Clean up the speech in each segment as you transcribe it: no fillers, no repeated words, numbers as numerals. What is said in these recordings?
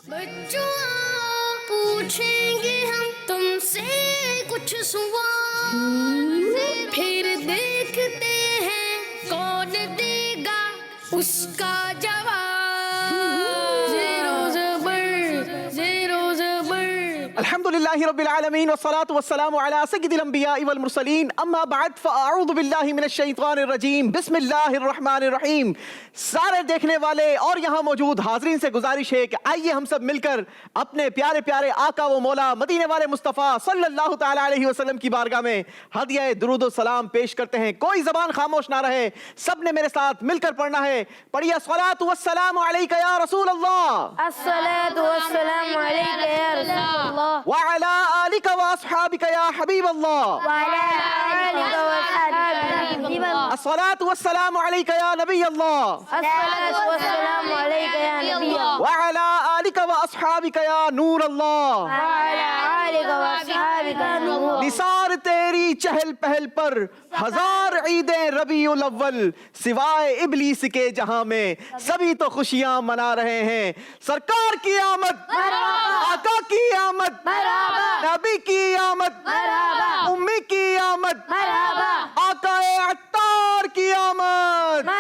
बच्चों पूछेंगे हम तुमसे कुछ सवाल, फिर देखते हैं कौन देगा उसका जवाब। ज़ेरो ज़बर, ज़ेरो ज़बर। अल्हम्दुलिल्लाहि रब्बिल आलमीन वस्सलातु वस्सलामु अला सय्यिदिल अंबिया'i वल मुरसलीन अम्मा बाद फ़अऊज़ु बिल्लाहि मिनश शैतानिर रजीम बिस्मिल्लाहिर रहमानिर रहीम। सारे देखने वाले और यहाँ मौजूद हाज़रीन से गुजारिश है कि आइए हम सब मिलकर अपने प्यारे प्यारे आका व मौला मदीने वाले मुस्तफ़ा सल्लल्लाहु तआला अलैहि वसल्लम की बारगाह में हदिया दुरूद व सलाम पेश करते हैं। कोई ज़बान खामोश ना रहे, सबने मेरे साथ मिलकर पढ़ना है। पढ़िए अस्सलातु वस्सलामु अलैका या रसूल अल्लाह, अस्सलातु वस्सलामु अलैका या रसूल अल्लाह, व अला आलिका व अस्हाबिका या हबीब अल्लाह, व अला आलिका व अस्हाबिका या अस्सलातु वस्सलामु अलैका या नबी अल्लाह, अस्सलातु वस्सलामु अलैका या नबी अल्लाह, व अला आलिका व अस्हाबिका या नूर अल्लाह। व अला आलिका व अस्हाबिका या नूर। निसार तेरी चहल पहल पर हजार ईदें रबीउल अव्वल, सिवाय इबलीस के जहां में सभी तो खुशियां मना रहे हैं। सरकार की आमद, आका की आमद, नबी की आमद, उम्मी की आमद, आकाए अत्तार की आमद।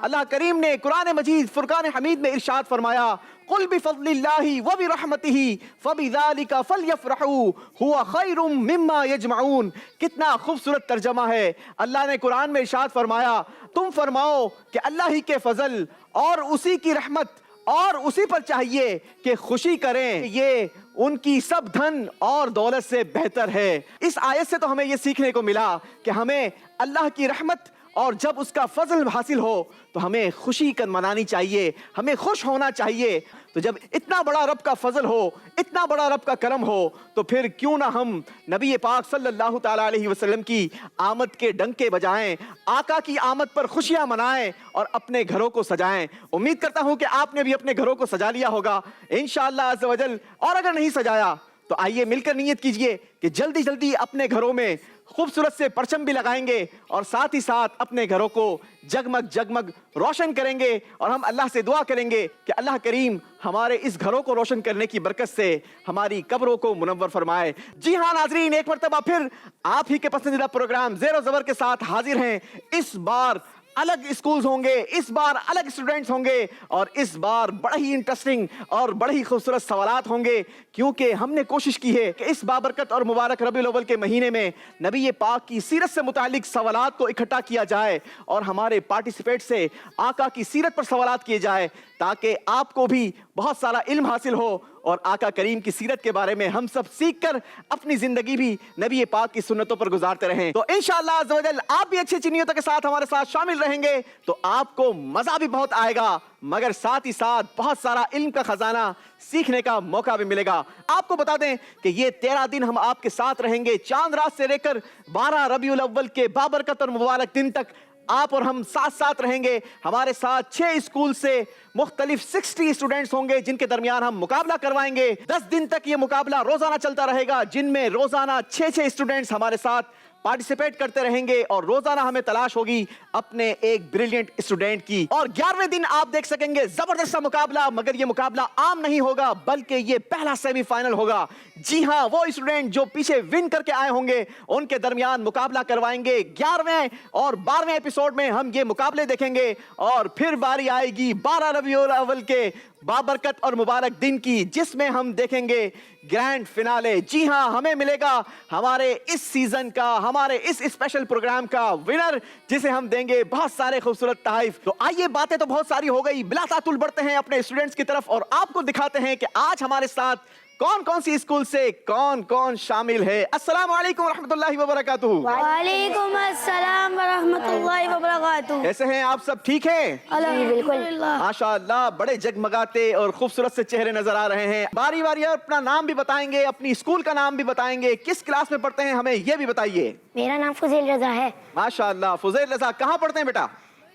अल्लाह करीम ने कुरान मजीद फुरकान हमीद में इरशाद फरमाया, कुल बिफज़लिल्लाहि व बिरहमतिही फबिज़ालिका फलयफ़रहू हुवा खैरुम मिम्मा यजमऊन। कितना खूबसूरत तर्जमा है। अल्लाह ने कुरान में इरशाद फरमाया, तुम फरमाओ कि अल्लाह ही के फजल और उसी की रहमत और उसी पर चाहिए कि खुशी करें, ये उनकी सब धन और दौलत से बेहतर है। इस आयत से तो हमें ये सीखने को मिला कि हमें अल्लाह की रहमत और जब उसका फजल हासिल हो तो हमें खुशी कर मनानी चाहिए, हमें खुश होना चाहिए। तो जब इतना बड़ा रब का फजल हो, इतना बड़ा रब का करम हो, तो फिर क्यों ना हम नबी पाक सल्लल्लाहु तआला अलैहि वसल्लम की आमद के डंके बजाएं, आका की आमद पर खुशियां मनाएं और अपने घरों को सजाएं। उम्मीद करता हूं कि आपने भी अपने घरों को सजा लिया होगा इंशाअल्लाह अज़्ज़ व जल, और अगर नहीं सजाया तो आइए मिलकर नियत कीजिए कि जल्दी जल्दी अपने घरों में खूबसूरत से परचम भी लगाएंगे और साथ ही साथ अपने घरों को जगमग जगमग रोशन करेंगे। और हम अल्लाह से दुआ करेंगे कि अल्लाह करीम हमारे इस घरों को रोशन करने की बरकत से हमारी कब्रों को मुनव्वर फरमाए। जी हाँ नाजरीन, एक मरतबा फिर आप ही के पसंदीदा प्रोग्राम ज़ेरो ज़बर के साथ हाजिर हैं। इस बार अलग स्कूल्स होंगे, इस बार अलग स्टूडेंट्स होंगे और इस बार बड़ा ही इंटरेस्टिंग और बड़े ही खूबसूरत सवालात होंगे, क्योंकि हमने कोशिश की है कि इस बाबरकत और मुबारक रबीउल अव्वल के महीने में नबी पाक की सीरत से मुतालिक सवालात को इकट्ठा किया जाए और हमारे पार्टिसिपेट से आका की सीरत पर सवालात किए जाए, ताकि आपको भी बहुत सारा इल्म हासिल हो और आका करीम की सीरत के बारे में हम सब सीखकर अपनी जिंदगी भी नबी पाक की सुन्नतों पर गुजारते रहें। तो इंशाअल्लाह अज़्ज़ व जल आप भी अच्छी अच्छी नियतों के साथ हमारे साथ शामिल रहेंगे तो आपको मजा भी बहुत आएगा, मगर साथ ही साथ बहुत सारा इल्म का खजाना सीखने का मौका भी मिलेगा। आपको बता दें कि ये 13 दिन हम आपके साथ रहेंगे, चांद रात से लेकर 12 रबीउल अव्वल के बाबरकत और मुबारक दिन तक आप और हम साथ साथ रहेंगे। हमारे साथ 6 स्कूल से मुख्तलिफ 60 स्टूडेंट्स होंगे जिनके दरमियान हम मुकाबला करवाएंगे। 10 दिन तक ये मुकाबला रोजाना चलता रहेगा, जिनमें रोजाना 6 स्टूडेंट्स हमारे साथ पार्टिसिपेट करते रहेंगे और रोजाना हमें तलाश होगी अपने एक ब्रिलियंट स्टूडेंट की। और 11वें दिन आप देख सकेंगे जबरदस्त मुकाबला, मगर ये मुकाबला आम नहीं होगा बल्कि ये पहला सेमीफाइनल होगा। जी हाँ, वो स्टूडेंट जो पीछे विन करके आए होंगे उनके दरमियान मुकाबला करवाएंगे। 11वें और 12वें एपिसोड में हम ये मुकाबले देखेंगे और फिर बारी आएगी 12 रबीउल अव्वल के बाबरकत और मुबारक दिन की, जिसमें हम देखेंगे ग्रैंड फिनाले। जी हाँ, हमें मिलेगा हमारे इस सीजन का, हमारे इस स्पेशल प्रोग्राम का विनर, जिसे हम देंगे बहुत सारे खूबसूरत तहफ़। तो आइए, बातें तो बहुत सारी हो गई, बिला तातुल बढ़ते हैं अपने स्टूडेंट्स की तरफ और आपको दिखाते हैं कि आज हमारे साथ कौन कौन सी स्कूल से कौन कौन शामिल है। अस्सलामु अलैकुम रहमतुल्लाहि व बरकातुहू। वालेकुम अस्सलाम व रहमतुल्लाहि व बरकातुहू। कैसे हैं आप सब, ठीक हैं? अल्हम्दुलिल्लाह। माशाअल्लाह, बड़े जगमगाते और खूबसूरत से चेहरे नजर आ रहे हैं। बारी बारी अपना नाम भी बताएंगे, अपनी स्कूल का नाम भी बताएंगे, किस क्लास में पढ़ते हैं हमें ये भी बताइए। मेरा नाम फुज़ैल रज़ा है। माशाअल्लाह, फुज़ैल रज़ा, कहाँ पढ़ते हैं बेटा?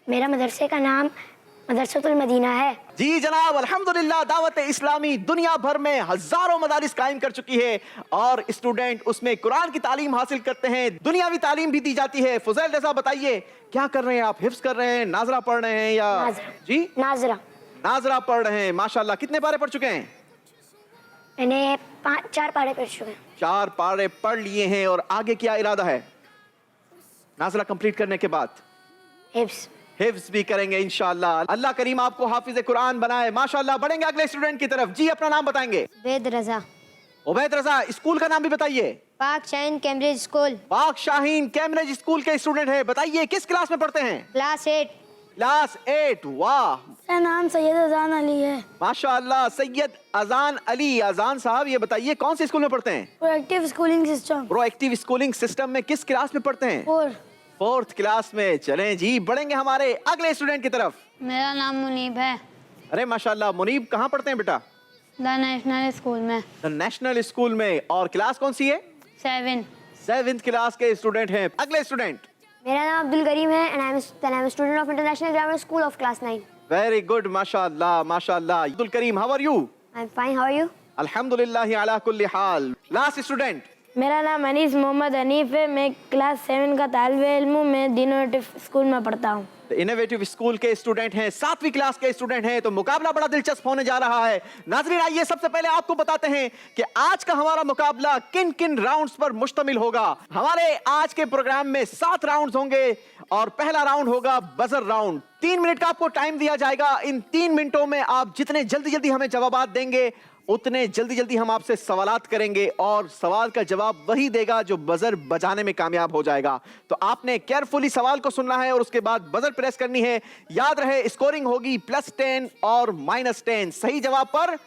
मेरा मदरसे का नाम मदरसतुल मदीना है। जी जनाब, अल्हम्दुलिल्लाह, दावत इस्लामी दुनिया भर में हजारों मदारिस कायम कर चुकी है और स्टूडेंट उसमें कुरान की तालीम हासिल करते हैं, दुनियावी तालीम भी दी जाती है। फुज़ैल रज़ा बताइए, क्या कर रहे हैं आप? हिफ्ज़ कर रहे हैं, नाज़रा पढ़ रहे हैं या? नाज़रा। जी, नाज़रा। नाजरा पढ़ रहे हैं, माशाल्लाह। कितने पारे पढ़ चुके हैं? मैंने 4 पारे पढ़ चुके हैं। 4 पारे पढ़ लिए हैं। और आगे क्या इरादा है नाजरा कंप्लीट करने के बाद? हिफ्स। हिफ्ज भी करेंगे इंशाअल्लाह। अल्लाह करीम आपको हाफिज कुरान बनाए, माशाअल्लाह। बढ़ेंगे अगले स्टूडेंट की तरफ। जी, अपना नाम बताएंगे। वेद रजा। उबैद रजा। स्कूल का नाम भी बताइए। पाक शाहीन कैम्ब्रिज स्कूल। पाक शाहीन कैम्ब्रिज स्कूल के स्टूडेंट है। बताइए किस क्लास में पढ़ते हैं? क्लास 8। क्लास 8। वाह, मेरा नाम सैयद अजान अली है। माशाअल्लाह। सैयद अजान अली। अजान साहब, ये बताइए कौन से स्कूल में पढ़ते हैं? Proactive schooling system. Proactive schooling system में किस क्लास में पढ़ते हैं? 4th क्लास में। चलें जी, बढ़ेंगे हमारे अगले स्टूडेंट की तरफ। मेरा नाम मुनीब है। अरे माशाअल्लाह। मुनीब कहाँ पढ़ते हैं बेटा? द नेशनल स्कूल में। द नेशनल स्कूल में। और क्लास कौन सी है? 7th क्लास के स्टूडेंट हैं। अगले स्टूडेंट। मेरा नाम अब्दुल करीम है and I am student of International Grammar School of class 9। Very good, माशाअल्लाह माशाअल्लाह। Abdul Karim, how are you? I am fine, how are you? अल्हम्दुलिल्लाह अला कुल्ली हाल। Last student. मेरा नाम अनीस मोहम्मद हनीफ है। मैं क्लास 7 का तालिबे इल्म हूँ। मैं दिनों स्कूल में पढ़ता हूँ। इनोवेटिव स्कूल के स्टूडेंट हैं, 7वीं क्लास के स्टूडेंट हैं। तो मुकाबला बड़ा दिलचस्प होने जा रहा है। नाज़रीन, आइए सबसे पहले आपको बताते हैं कि आज का हमारा मुकाबला किन किन राउंड्स पर मुश्तमिल होगा। हमारे आज के प्रोग्राम में 7 राउंड्स होंगे और पहला राउंड होगा बजर राउंड। 3 मिनट का आपको टाइम दिया जाएगा। इन 3 मिनटों में आप जितने जल्दी जल्दी हमें जवाब देंगे उतने जल्दी जल्दी हम आपसे सवालात करेंगे और सवाल का जवाब वही देगा जो बजर बजाने में कामयाब हो जाएगा। तो आपने केयरफुली सवाल को सुनना है और उसके बाद बजर प्रेस करनी है। याद रहे, स्कोरिंग होगी +10 और -10। सही जवाब पर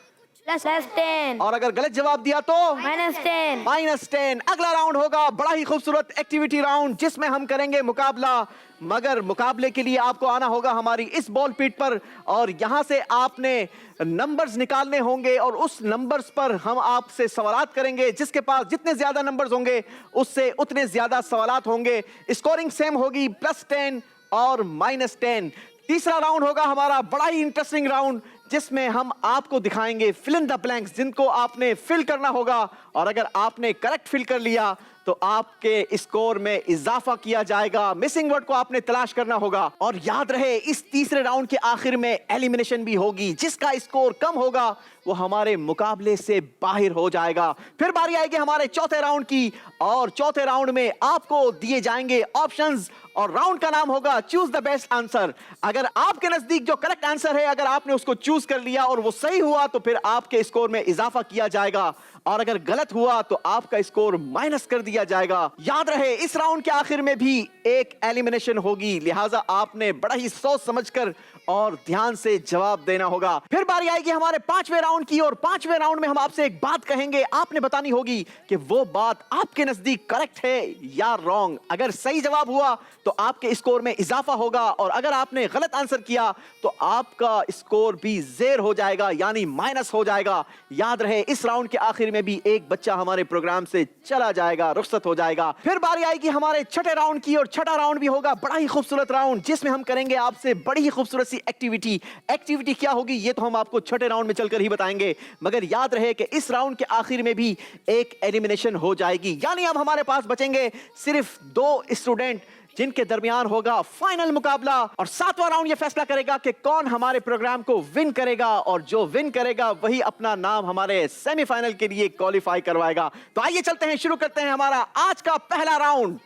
+10 और अगर गलत जवाब दिया तो -10। अगला राउंड होगा बड़ा ही खूबसूरत एक्टिविटी राउंड, जिसमें हम करेंगे मुकाबला। मगर मुकाबले के लिए आपको आना होगा हमारी इस बॉल पीट पर और यहां से आपने नंबर्स निकालने होंगे और उस नंबर्स पर हम आपसे सवालात करेंगे। जिसके पास जितने ज्यादा नंबर्स होंगे उससे उतने ज्यादा सवालात होंगे। स्कोरिंग सेम होगी, +10 और -10। तीसरा राउंड होगा हमारा बड़ा ही इंटरेस्टिंग राउंड, जिसमें हम आपको दिखाएंगे फिल इन द ब्लैंक्स, जिनको आपने फिल करना होगा। और अगर आपने करेक्ट फिल कर लिया तो आपके स्कोर में इजाफा किया जाएगा। मिसिंग वर्ड को आपने तलाश करना होगा। और याद रहे, इस तीसरे राउंड के आखिर में एलिमिनेशन भी होगी। जिसका स्कोर कम होगा वो हमारे मुकाबले से बाहर हो जाएगा। फिर बारी आएगी हमारे चौथे राउंड की और चौथे राउंड में आपको दिए जाएंगे ऑप्शंस और राउंड का नाम होगा चूज द बेस्ट आंसर। अगर आपके नजदीक जो करेक्ट आंसर है, अगर आपने उसको चूज कर लिया और वो सही हुआ तो फिर आपके स्कोर में इजाफा किया जाएगा और अगर गलत हुआ तो आपका स्कोर माइनस कर दिया जाएगा। याद रहे, इस राउंड के आखिर में भी एक एलिमिनेशन होगी, लिहाजा आपने बड़ा ही सोच समझकर और ध्यान से जवाब देना होगा। फिर बारी आएगी हमारे 5वें राउंड की और 5वें राउंड में हम आपसे एक बात कहेंगे, आपने बतानी होगी कि वो बात आपके नजदीक करेक्ट है या रॉन्ग। अगर सही जवाब हुआ तो आपके स्कोर में इजाफा होगा और अगर आपने गलत आंसर किया तो आपका स्कोर भी ज़ेर हो जाएगा, यानी माइनस हो जाएगा। याद रहे, इस राउंड के आखिर में भी एक बच्चा हमारे प्रोग्राम से चला जाएगा, रुखसत हो जाएगा। फिर बारी आएगी हमारे छठे राउंड की और छठा राउंड भी होगा बड़ा ही खूबसूरत राउंड, जिसमें हम करेंगे आपसे बड़ी ही खूबसूरत सी एक्टिविटी क्या होगी ये तो हम आपको छठे राउंड में चलकर ही बताएंगे। मगर याद रहे कि इस राउंड के आखिर में भी एक एलिमिनेशन हो जाएगी, यानी अब हमारे पास बचेंगे सिर्फ 2 स्टूडेंट जिनके दरमियान होगा फाइनल मुकाबला। और 7वां राउंड ये फैसला करेगा कि कौन हमारे प्रोग्राम को विन करेगा और जो विन करेगा वही अपना नाम हमारे सेमीफाइनल के लिए क्वालिफाई करवाएगा। तो आइए चलते हैं, शुरू करते हैं हमारा आज का पहला राउंड।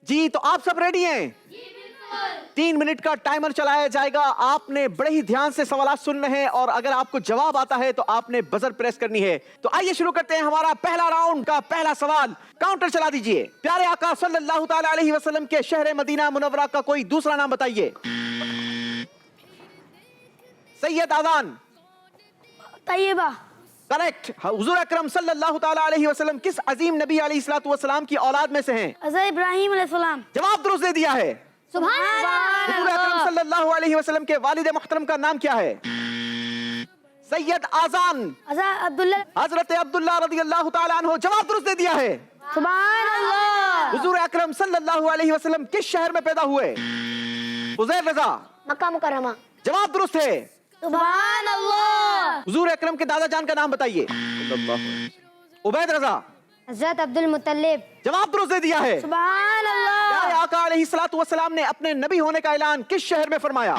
जी, तो आप सब रेडी हैं? 3 मिनट का टाइमर चलाया जाएगा। आपने बड़े ही ध्यान से सवाल सुनने हैं और अगर आपको जवाब आता है तो आपने बजर प्रेस करनी है। तो आइए शुरू करते हैं हमारा पहला राउंड का पहला सवाल। काउंटर चला दीजिए। प्यारे आका सल्लल्लाहु ताला अलैहि वसल्लम के शहर मदीना मुनव्वरा का कोई दूसरा नाम बताइए। सैयद आज़ान। तैयबा। करेक्ट। हुजूर अकरम सल्लल्लाहु ताला अलैहि वसल्लम किस अजीम नबी अलैहिस्सलातु वस्सलाम की औलाद में से हैं? हज़रत इब्राहीम अलैहिस्सलाम। जवाब दुरुस्त दे दिया है। सुभान अल्लाह। हुजूर अकरम सल्लल्लाहु अलैहि वसल्लम के वालिद मुहतरम का नाम क्या है? सैयद आज़ान। हजरत अब्दुल्लाह रज़ियल्लाहु ताला अन्हु। जवाब दुरुस्त दे दिया है। सुभान अल्लाह। हुजूर अकरम सल्लल्लाहु अलैहि वसल्लम किस शहर में पैदा हुए? उज़ैर रज़ा। मक्का मुकर्रमा। जवाब दुरुस्त है। सुभान अल्लाह। हुजूर अकरम के दादा जान का नाम बताइए। उबैद रज़ा। हज़रत अब्दुल मुत्तलिब। जवाब दुरुस्त दे दिया है। सुभान अल्लाह। हमारे आका अलैहिस्सलातु वस्सलाम ने अपने नबी होने का ऐलान किस शहर में फरमाया?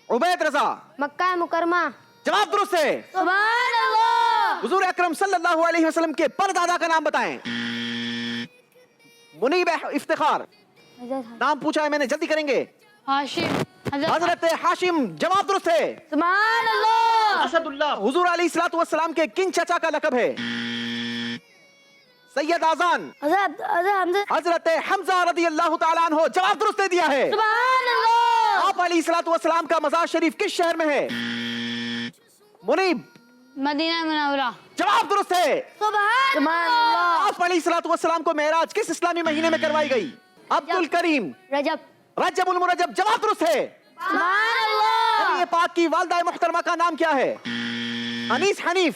उबैद रजा, मक्का मुकरमा। जवाब दुरुस्त है। सुभान अल्लाह। हुजूर अकरम सल्लल्लाहु अलैहि वसल्लम के परदादा का नाम बताएं। मुनीब इफ्तिखार, नाम पूछा है मैंने, जल्दी करेंगे। हाशिम, हजरत हाशिम, जवाब दुरुस्त है। सुभान अल्लाह। असदुल्लाह, हुजूर अलैहिस्सलातु वस्सलाम के किन चचा का लक़ब है? सैयद आज़ान, हजरत हमजा रदियल्लाहु ताला अन्हु, जवाब दुरुस्त दे दिया है। सुभान अल्लाह। आप अलैहिस्सलातु वस्सलाम का मज़ार शरीफ किस शहर में है? Munib, Medina Munawwara. जवाब दुरुस्त है। सुभान अल्लाह। आप अलैहिस्सलातु वस्सलाम को मेराज किस इस्लामी महीने में करवाई गई? अब्दुल करीम, रजब। रजबुल मुरज्जब, जवाब दुरुस्त है। सुभान अल्लाह। नबी पाक की वालिदा मुहतरमा का नाम क्या है? अनीस हनीफ,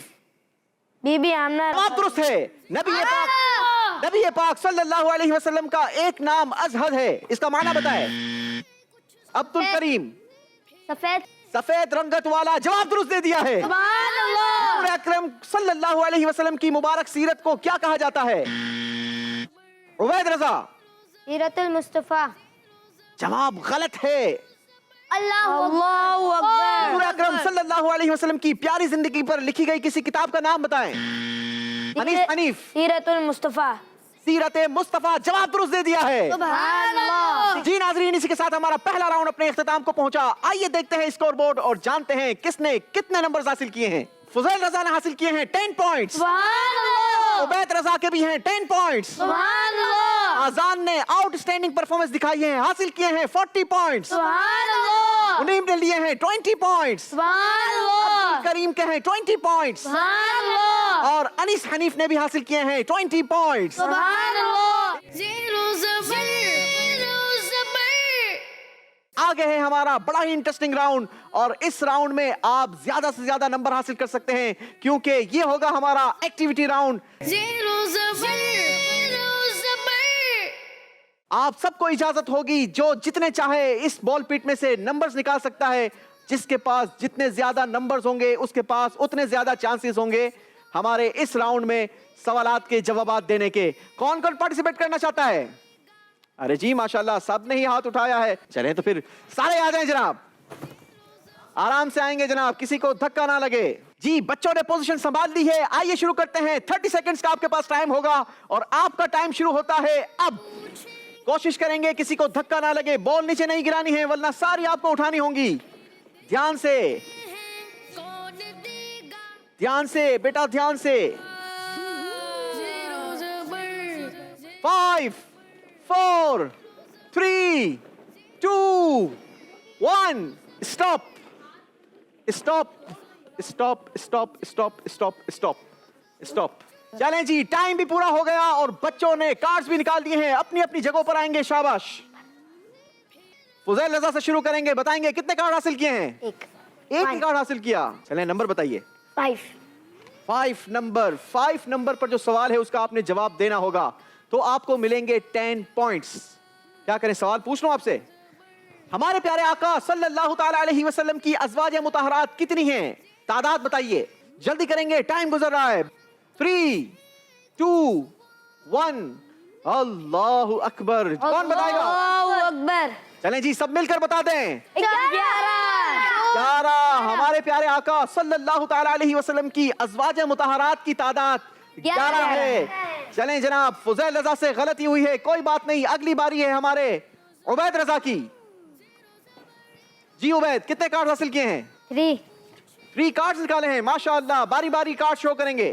बीबी आमना। जवाब दुरुस्त है। नबी पाक सल्लल्लाहु अलैहि वसल्लम का एक नाम अजहद है, इसका माना बताए। अब्दुल करीम, सफेद। सफेद रंगत वाला, जवाब दुरुस्त दे दिया है। सुभान अल्लाह। हुजूर अकरम सल्लल्लाहु अलैहि वसल्लम की मुबारक सीरत को क्या कहा जाता है? उबैद रजा, सीरतुल मुस्तफा। जवाब गलत है। अल्लाहु अकबर। हुजूर अकरम सल्लल्लाहु अलैहि वसल्लम की प्यारी जिंदगी पर लिखी गई किसी किताब का नाम बताएं। अनीस हनीफ, सीरतुल मुस्तफा। सीरत मुस्तफा, जवाब दुरुस्त दे दिया है। सुभान अल्लाह। जी नाजरीन, इसी के साथ हमारा पहला राउंड अपने इख्तिताम को पहुंचा। आइए देखते हैं स्कोर बोर्ड और जानते हैं किसने कितने नंबर्स हासिल किए हैं। फुजैल रजा ने हासिल किए हैं 10 पॉइंट्स। सुभान अल्लाह। उबैद रजा के भी हैं 10 पॉइंट्स। सुभान अल्लाह। आजान ने आउटस्टैंडिंग परफॉर्मेंस दिखाई है, हासिल किए हैं 40 पॉइंट्स। सुभान अल्लाह। मुनीब ने लिए हैं 20 पॉइंट्स। सुभान अल्लाह। करीम के हैं 20 पॉइंट्स। सुभान अल्लाह। और अनीस हनीफ ने भी हासिल किए हैं 20 पॉइंट्स। सुभान अल्लाह। आगे है हमारा बड़ा ही इंटरेस्टिंग राउंड और इस राउंड में आप ज्यादा से ज्यादा नंबर हासिल कर सकते हैं क्योंकि ये होगा हमारा एक्टिविटी राउंड। आप सबको इजाजत होगी, जो जितने चाहे इस बॉल पिट में से नंबर्स निकाल सकता है। जिसके पास जितने ज्यादा नंबर्स होंगे उसके पास उतने ज्यादा चांसेस होंगे हमारे इस राउंड में सवालात के जवाबात देने के। कौन कौन पार्टिसिपेट करना चाहता है? अरे जी माशाल्लाह, सबने ही हाथ उठाया है। चले तो फिर सारे आ जाएं जनाब, आराम से आएंगे जनाब, किसी को धक्का ना लगे। जी बच्चों ने पोजीशन संभाल ली है, आइए शुरू करते हैं। 30 सेकंड्स का आपके पास टाइम होगा और आपका टाइम शुरू होता है अब। कोशिश करेंगे किसी को धक्का ना लगे, बॉल नीचे नहीं गिरानी है वरना सारी आपको उठानी होंगी। ध्यान से, ध्यान से बेटा, ध्यान से। 5 4 3 2 1 stop stop stop stop stop stop stop stop. चलें जी, टाइम भी पूरा हो गया और बच्चों ने कार्ड्स भी निकाल दिए हैं, अपनी अपनी जगहों पर आएंगे। शाबाश। फुजैल रजा से शुरू करेंगे, बताएंगे कितने कार्ड हासिल किए हैं? एक ही कार्ड हासिल किया। चलें नंबर बताइए। 5 नंबर। 5 नंबर पर जो सवाल है उसका आपने जवाब देना होगा तो आपको मिलेंगे 10 पॉइंट्स। क्या करें, सवाल पूछ लूं आपसे? हमारे प्यारे आका सल्लल्लाहु ताला अलैहि वसल्लम की अज़वाज मुतहरात कितनी हैं? तादाद बताइए, जल्दी करेंगे, टाइम गुजर रहा है। 3 2 1 अल्लाहु अकबर। कौन बताएगा? अल्लाहु अकबर। चलें जी, सब मिलकर बता दें। 11। 11। हमारे प्यारे आका सल्लल्लाहु ताला अलैहि वसल्लम की अज़वाज मुतहरात की तादाद 11 है। चलें जनाब, फुजैल रजा से गलती हुई है, कोई बात नहीं, अगली बारी है हमारे उबैद रजा की। जी उबैद, कितने कार्ड हासिल किए हैं? 3 कार्ड्स निकाले हैं, माशाअल्लाह। बारी बारी कार्ड शो करेंगे।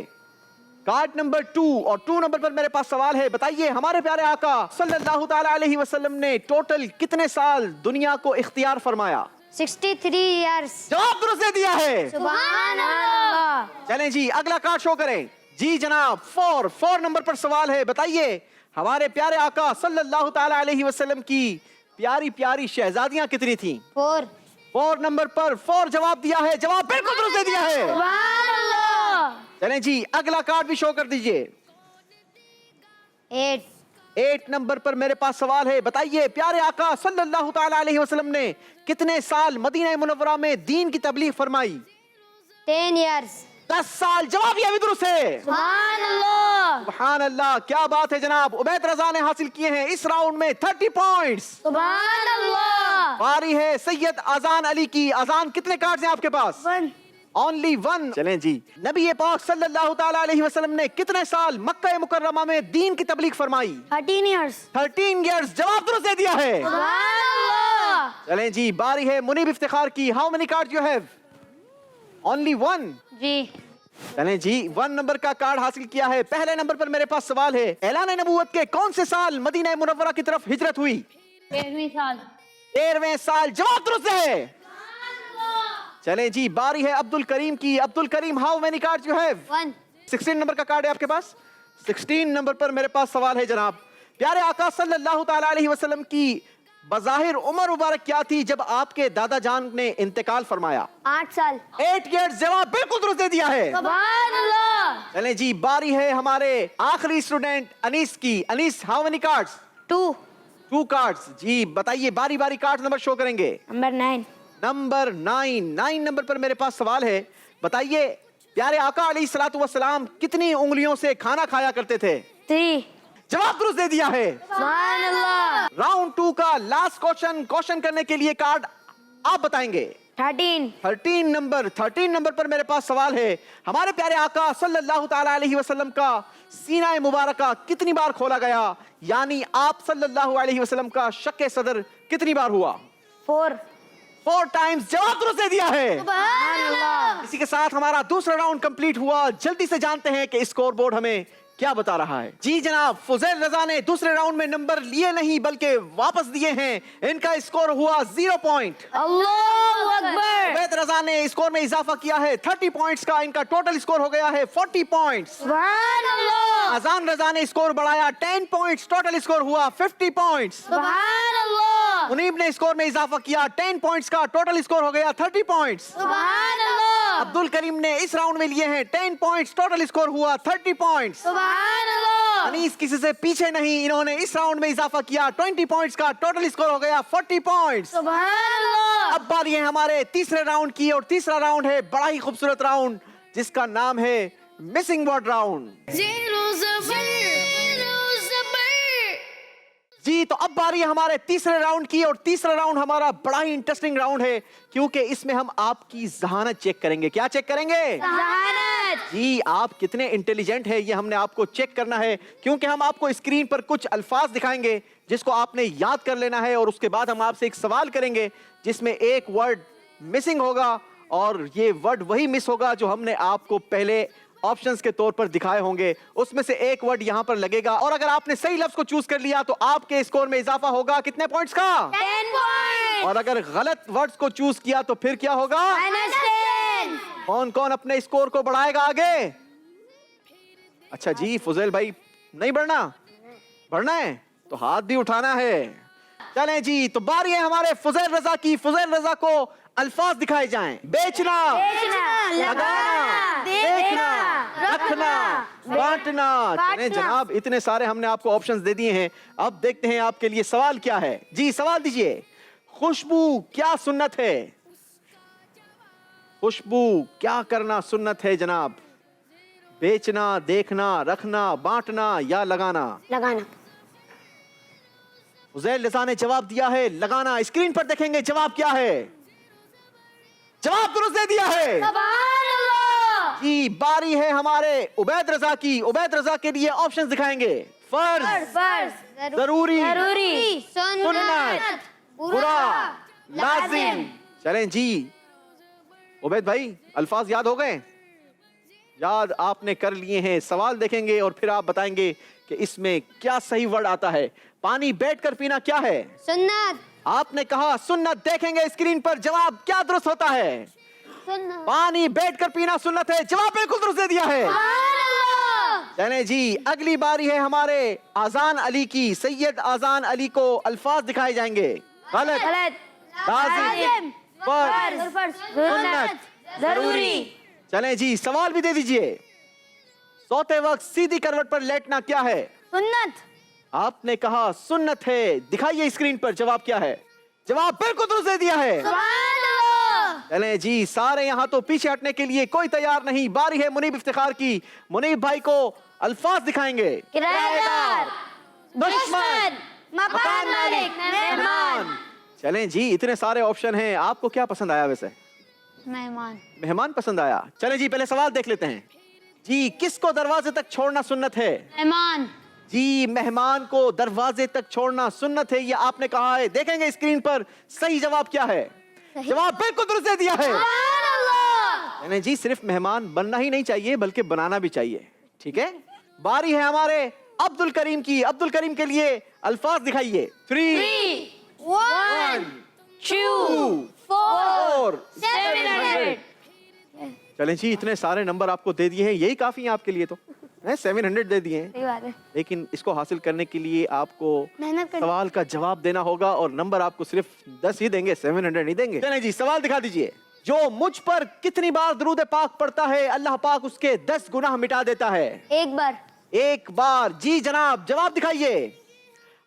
कार्ड नंबर 2 और 2 नंबर पर मेरे पास सवाल है, बताइए हमारे प्यारे आका सल्लल्लाहु ताला अलैहि वसल्लम ने टोटल कितने साल दुनिया को इख्तियार फरमाया? 63 इयर्स। जवाब दुरुस्त दे दिया है। सुभान अल्लाह। चलें जी, अगला कार्ड शो करें। जी जनाब, 4 नंबर पर सवाल है, बताइए हमारे प्यारे आका सल्लल्लाहु ताला अलैहि वसल्लम की प्यारी प्यारी शहजादियां कितनी थीं? 4 नंबर पर 4 जवाब दिया है, जवाब बिल्कुल दुरुस्त दे दिया है। सुभान अल्लाह। चलें जी, अगला कार्ड भी शो कर दीजिए। 8 नंबर पर मेरे पास सवाल है, बताइए प्यारे आका सल्लल्लाहु ताला अलैहि वसल्लम ने कितने साल मदीना मुनव्वरा में दीन की तबलीग फरमाई? 10 इयर्स। 10 साल। जवाब ये भी दुरुस्त है। सुभान अल्लाह, सुभान अल्लाह, क्या बात है जनाब। उबैद रजा ने हासिल किए हैं इस राउंड में 30 पॉइंट्स। सुभान अल्लाह। बारी है सैयद अजान अली की। अजान कितने कार्ड्स हैं आपके पास? 1 ओनली 1। चलें जी। नबी पाक सल्लल्लाहु ताला अलैहि वसल्लम ने कितने साल मक्का मुकर्रमा में दीन की तबलीग फरमाई? 13 years। 13 इयर्स। जवाब दुरुस्त दे दिया है। सुभान अल्लाह। चलें जी, बारी है मुनीब इफ्तिखार की। How many card you have? Only 1। जी। चलें जी, 1 नंबर का कार्ड हासिल किया है। पहले नंबर पर मेरे पास सवाल है, ऐलान नबूवत के कौन से साल मदीना मुनव्वरा की तरफ हिजरत हुई? 13वीं साल। 13वें साल। जवाब दुरुस्त है। चलें जी, बारी है अब्दुल करीम की। Abdul Karim, how many cards you have? 1। 16 number का कार्ड है आपके पास। 16 नंबर पर मेरे पास सवाल है जनाब। प्यारे आका सल्लल्लाहु ताला अलैहि वसल्लम की बज़ाहिर उम्र मुबारक क्या थी जब आपके दादा जान ने इंतकाल फरमाया? 8 साल। 8 इयर्स। जवाब बिल्कुल दुरुस्त दे दिया है। सुभान अल्लाह। चलें जी, बारी है हमारे आखिरी स्टूडेंट अनीस की। Anees, how many cards? 2। 2 cards. जी बताइए, बारी बारी कार्ड नंबर शो करेंगे। नंबर 9। नंबर 9 नंबर पर मेरे पास सवाल है। बताइए, प्यारे आका अलैहिस्सलातु वस्सलाम कितनी उंगलियों से खाना खाया करते थे? 3। जवाब दुरुस्त दे दिया है। सुभान अल्लाह। राउंड 2 का लास्ट क्वेश्चन करने के लिए कार्ड आप बताएंगे। 13 नंबर पर मेरे पास सवाल है। हमारे प्यारे आका सल्लल्लाहु ताला अलैहि वसल्लम का सीना मुबारका कितनी बार खोला गया? यानी आप सल्लल्लाहु अलैहि वसल्लम का शक्के सदर कितनी बार हुआ? 4 टाइम्स। जवाब दुरुस्त दे दिया है। सुभान अल्लाह। इसी के साथ हमारा दूसरा राउंड कंप्लीट हुआ। जल्दी से जानते हैं कि स्कोर बोर्ड हमें क्या बता रहा है। जी जनाब, फुजैल रजा ने दूसरे राउंड में नंबर लिए नहीं बल्कि वापस दिए हैं। इनका स्कोर हुआ 0 पॉइंट। अल्लाहु अकबर। उबैद रजा ने स्कोर में इजाफा किया है 30 पॉइंट्स का। इनका टोटल स्कोर हो गया है 40 पॉइंट्स। सुभान अल्लाह। अजान रजा ने स्कोर बढ़ाया 10 पॉइंट्स। टोटल स्कोर हुआ 50 पॉइंट्स। सुभान अल्लाह। मुनीब ने स्कोर में इजाफा किया 10 पॉइंट्स का। टोटल स्कोर हो गया 30 पॉइंट्स। सुभान अल्लाह। अब्दुल करीम ने इस राउंड में लिए हैं 10 पॉइंट्स। टोटल स्कोर हुआ 30 पॉइंट्स। सुभान अल्लाह। अनीस किसी से पीछे नहीं, इन्होंने इस राउंड में इजाफा किया 20 पॉइंट्स का। टोटल स्कोर हो गया 40 पॉइंट्स। सुभान अल्लाह। अब बारी है हमारे तीसरे राउंड की, और तीसरा राउंड है बड़ा ही खूबसूरत राउंड जिसका नाम है मिसिंग वर्ड राउंड। जी तो अब बारी है हमारे तीसरे राउंड की, और तीसरा राउंड हमारा बड़ा ही इंटरेस्टिंग राउंड है क्योंकि इसमें हम आपकी जहानत चेक करेंगे। क्या चेक करेंगे? जहानत। जी, आप कितने इंटेलिजेंट है ये हमने आपको चेक करना है, क्योंकि हम आपको स्क्रीन पर कुछ अल्फाज दिखाएंगे जिसको आपने याद कर लेना है, और उसके बाद हम आपसे एक सवाल करेंगे जिसमें एक वर्ड मिसिंग होगा, और ये वर्ड वही मिस होगा जो हमने आपको पहले ऑप्शंस के तौर पर दिखाए होंगे। उसमें से एक वर्ड यहां पर लगेगा, और अगर आपने सही लफ्ज को चूज कर लिया तो आपके स्कोर में इजाफा होगा कितने पॉइंट्स का? 10 पॉइंट। और अगर गलत वर्ड्स को चूज किया तो फिर क्या होगा? -10। कौन कौन अपने स्कोर को बढ़ाएगा आगे? अच्छा जी, फुजैल भाई नहीं बढ़ना है तो हाथ भी उठाना है। चलें जी, तो बारी है हमारे फुजैल रजा की। फुजैल रजा को अल्फाज दिखाए जाएं। बेचना, लगाना, देखना, रखना, बांटना। चलें जनाब, इतने सारे हमने आपको ऑप्शंस दे दिए हैं। अब देखते हैं आपके लिए सवाल क्या है। जी सवाल दीजिए। खुशबू क्या सुन्नत है? खुशबू क्या करना सुन्नत है जनाब? बेचना, देखना, रखना, बांटना या लगाना? लगाना। फुजैल रजा ने जवाब दिया है लगाना। स्क्रीन पर देखेंगे जवाब क्या है। जवाब दुरुस्त दे दिया है। सुभान अल्लाह। जी बारी है हमारे उबैद रजा की। उबैद रजा के लिए ऑप्शंस दिखाएंगे। फर्ज, जरूरी, सुन्नत, बुरा, लाजिम। चलें जी, उबैद भाई अल्फाज याद हो गए? याद आपने कर लिए हैं। सवाल देखेंगे और फिर आप बताएंगे कि इसमें क्या सही वर्ड आता है। पानी बैठकर पीना क्या है? सुन्नत। आपने कहा सुन्नत। देखेंगे स्क्रीन पर जवाब क्या दुरुस्त होता है। सुन्नत। पानी बैठकर पीना सुन्नत है। जवाब बिल्कुल दुरुस्त दे दिया है। चलें जी, अगली बारी है हमारे आजान अली की। सैयद आजान अली को अल्फाज दिखाए जाएंगे। गलत, लाजिम, फर्ज, सुन्नत, जरूरी। चलें जी, सवाल भी दे दीजिए। सोते वक्त सीधी करवट पर लेटना क्या है? सुन्नत। आपने कहा सुन्नत है। दिखाइए स्क्रीन पर जवाब क्या है। जवाब बिल्कुल दुरुस्त दे दिया है। सुभान अल्लाह। चलें जी, सारे यहाँ तो पीछे हटने के लिए कोई तैयार नहीं। बारी है मुनीब इफ्तिखार की। मुनीब भाई को अल्फाज दिखाएंगे। किराएदार, दुश्मन, मकान मालिक, मेहमान। चलें जी, इतने सारे ऑप्शन हैं, आपको क्या पसंद आया वैसे? मेहमान। मेहमान पसंद आया। चलें जी, पहले सवाल देख लेते हैं जी। किसको दरवाजे तक छोड़ना सुन्नत है? मेहमान। जी, मेहमान को दरवाजे तक छोड़ना सुन्नत है, ये आपने कहा है। देखेंगे स्क्रीन पर सही जवाब क्या है। जवाब बिल्कुल दुरुस्त दे दिया है। नहीं जी, सिर्फ मेहमान बनना ही नहीं चाहिए बल्कि बनाना भी चाहिए। ठीक है, बारी है हमारे अब्दुल करीम की। अब्दुल करीम के लिए अल्फाज दिखाइए। 3, 1, 2, 4, 700। चलें जी, इतने सारे नंबर आपको दे दिए हैं, यही काफी है आपके लिए। तो 700 दे दिए हैं, सही बात है। लेकिन इसको हासिल करने के लिए आपको मेहनत करनी। सवाल का जवाब देना होगा और नंबर आपको सिर्फ 10 ही देंगे, 700 नहीं देंगे। चलें जी, सवाल दिखा दीजिए। जो मुझ पर कितनी बार दुरूद पाक पढ़ता है, अल्लाह पाक उसके 10 गुनाह मिटा देता है? एक बार। एक बार। जी जनाब, जवाब दिखाइए।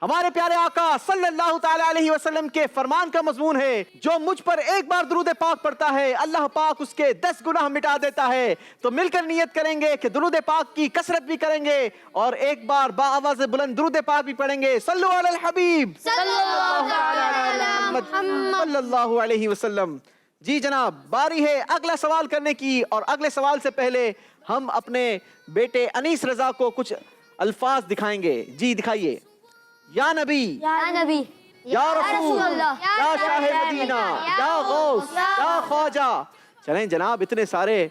हमारे प्यारे आका सल्लल्लाहु ताला अलैहि वसल्लम के फरमान का मजमून है, जो मुझ पर एक बार दुरूद पाक पढ़ता है, अल्लाह पाक उसके 10 गुनाह मिटा देता है। तो मिलकर नियत करेंगे कि दुरूद पाक की कसरत भी करेंगे और एक बार बाआवाज़ बुलंद दुरूद पाक भी पढ़ेंगे। सल्लु अलल हबीब सल्लल्लाहु अलैहि वसल्लम। जी जनाब, बारी है अगला सवाल करने की, और अगले सवाल से पहले हम अपने बेटे अनीस रजा को कुछ अल्फाज दिखाएंगे। जी दिखाइए। या नबी, या नबी, या रसूल, या शाह मदीना, या गौस, या ख्वाजा। चलें जनाब, इतने सारे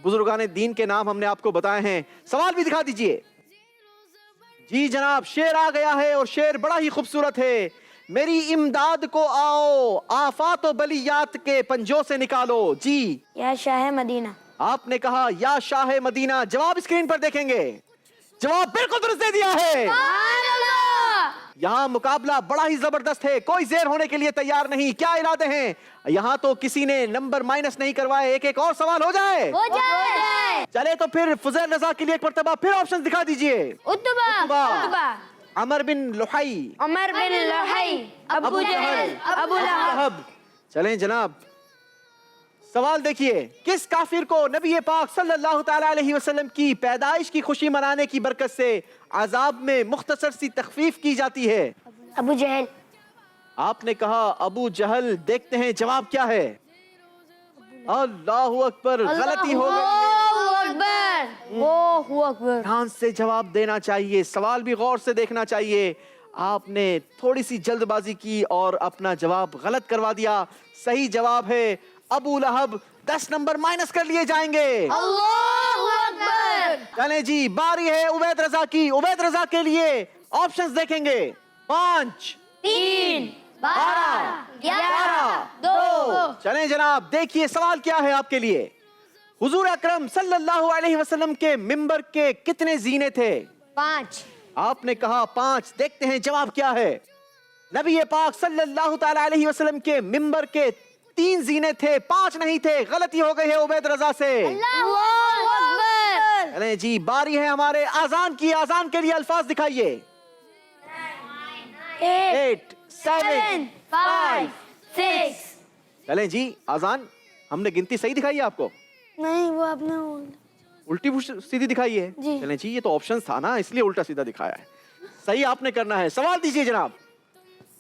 बुजुर्गान दीन के नाम हमने आपको बताए हैं। सवाल भी दिखा दीजिए। जी जनाब, शेर आ गया है और शेर बड़ा ही खूबसूरत है। मेरी इमदाद को आओ, आफात व बलियात के पंजों से निकालो। जी, या शाह मदीना। आपने कहा या शाह मदीना। जवाब स्क्रीन पर देखेंगे। जवाब बिल्कुल दुरुस्त दे दिया है। यहाँ मुकाबला बड़ा ही जबरदस्त है, कोई जेर होने के लिए तैयार नहीं। क्या इरादे हैं? यहाँ तो किसी ने नंबर माइनस नहीं करवाए। एक और सवाल हो जाए। हो जाए। चले तो फिर फुजैल रजा के लिए एक मर्तबा फिर ऑप्शन दिखा दीजिए। उत्तबा, अमर बिन लुहाई, उमर बिन लुहाई, अबू जहल, अबू लहब। चलें जनाब, सवाल देखिए। किस काफिर को नबी पाक सल्लल्लाहु ताला अलैहि वसल्लम की पैदाइश की खुशी मनाने की बरकत से अजाब में मुख्तसर सी तखफीफ की जाती है? अबू जहल। आपने कहा अबू जहल। देखते हैं जवाब क्या है। अल्लाहु अकबर, गलती हो गई। ध्यान से जवाब देना चाहिए, सवाल भी गौर से देखना चाहिए। आपने थोड़ी सी जल्दबाजी की और अपना जवाब गलत करवा दिया। सही जवाब है अबू लहब। 10 नंबर माइनस कर लिए जाएंगे। अल्लाहु अकबर। चलें जी, बारी है उबैद रजा की। उबैद रजा के लिए ऑप्शंस देखेंगे। 5, 3, 12, 11, 2। चलें जनाब, देखिए सवाल क्या है आपके लिए। हुजूर अकरम सल्लल्लाहु अलैहि वसल्लम के मिंबर के कितने जीने थे? 5। आपने कहा 5। देखते हैं जवाब क्या है। नबी पाक सल्लल्लाहु ताला अलैहि वसल्लम के मिंबर के 3 जीने थे, 5 नहीं थे। गलती हो गई है उबैद रजा से। अल्लाहु अकबर। चलें जी, बारी है हमारे आजान की। आजान के लिए अल्फाज दिखाइए। 8, 7, 5, 6। चलें जी, आजान हमने गिनती सही दिखाई है आपको? नहीं, वो आपने उल्टी सीधी दिखाई है। जी। चलें जी, ये तो ऑप्शन था ना, इसलिए उल्टा सीधा दिखाया है। सही आपने करना है। सवाल दीजिए जनाब।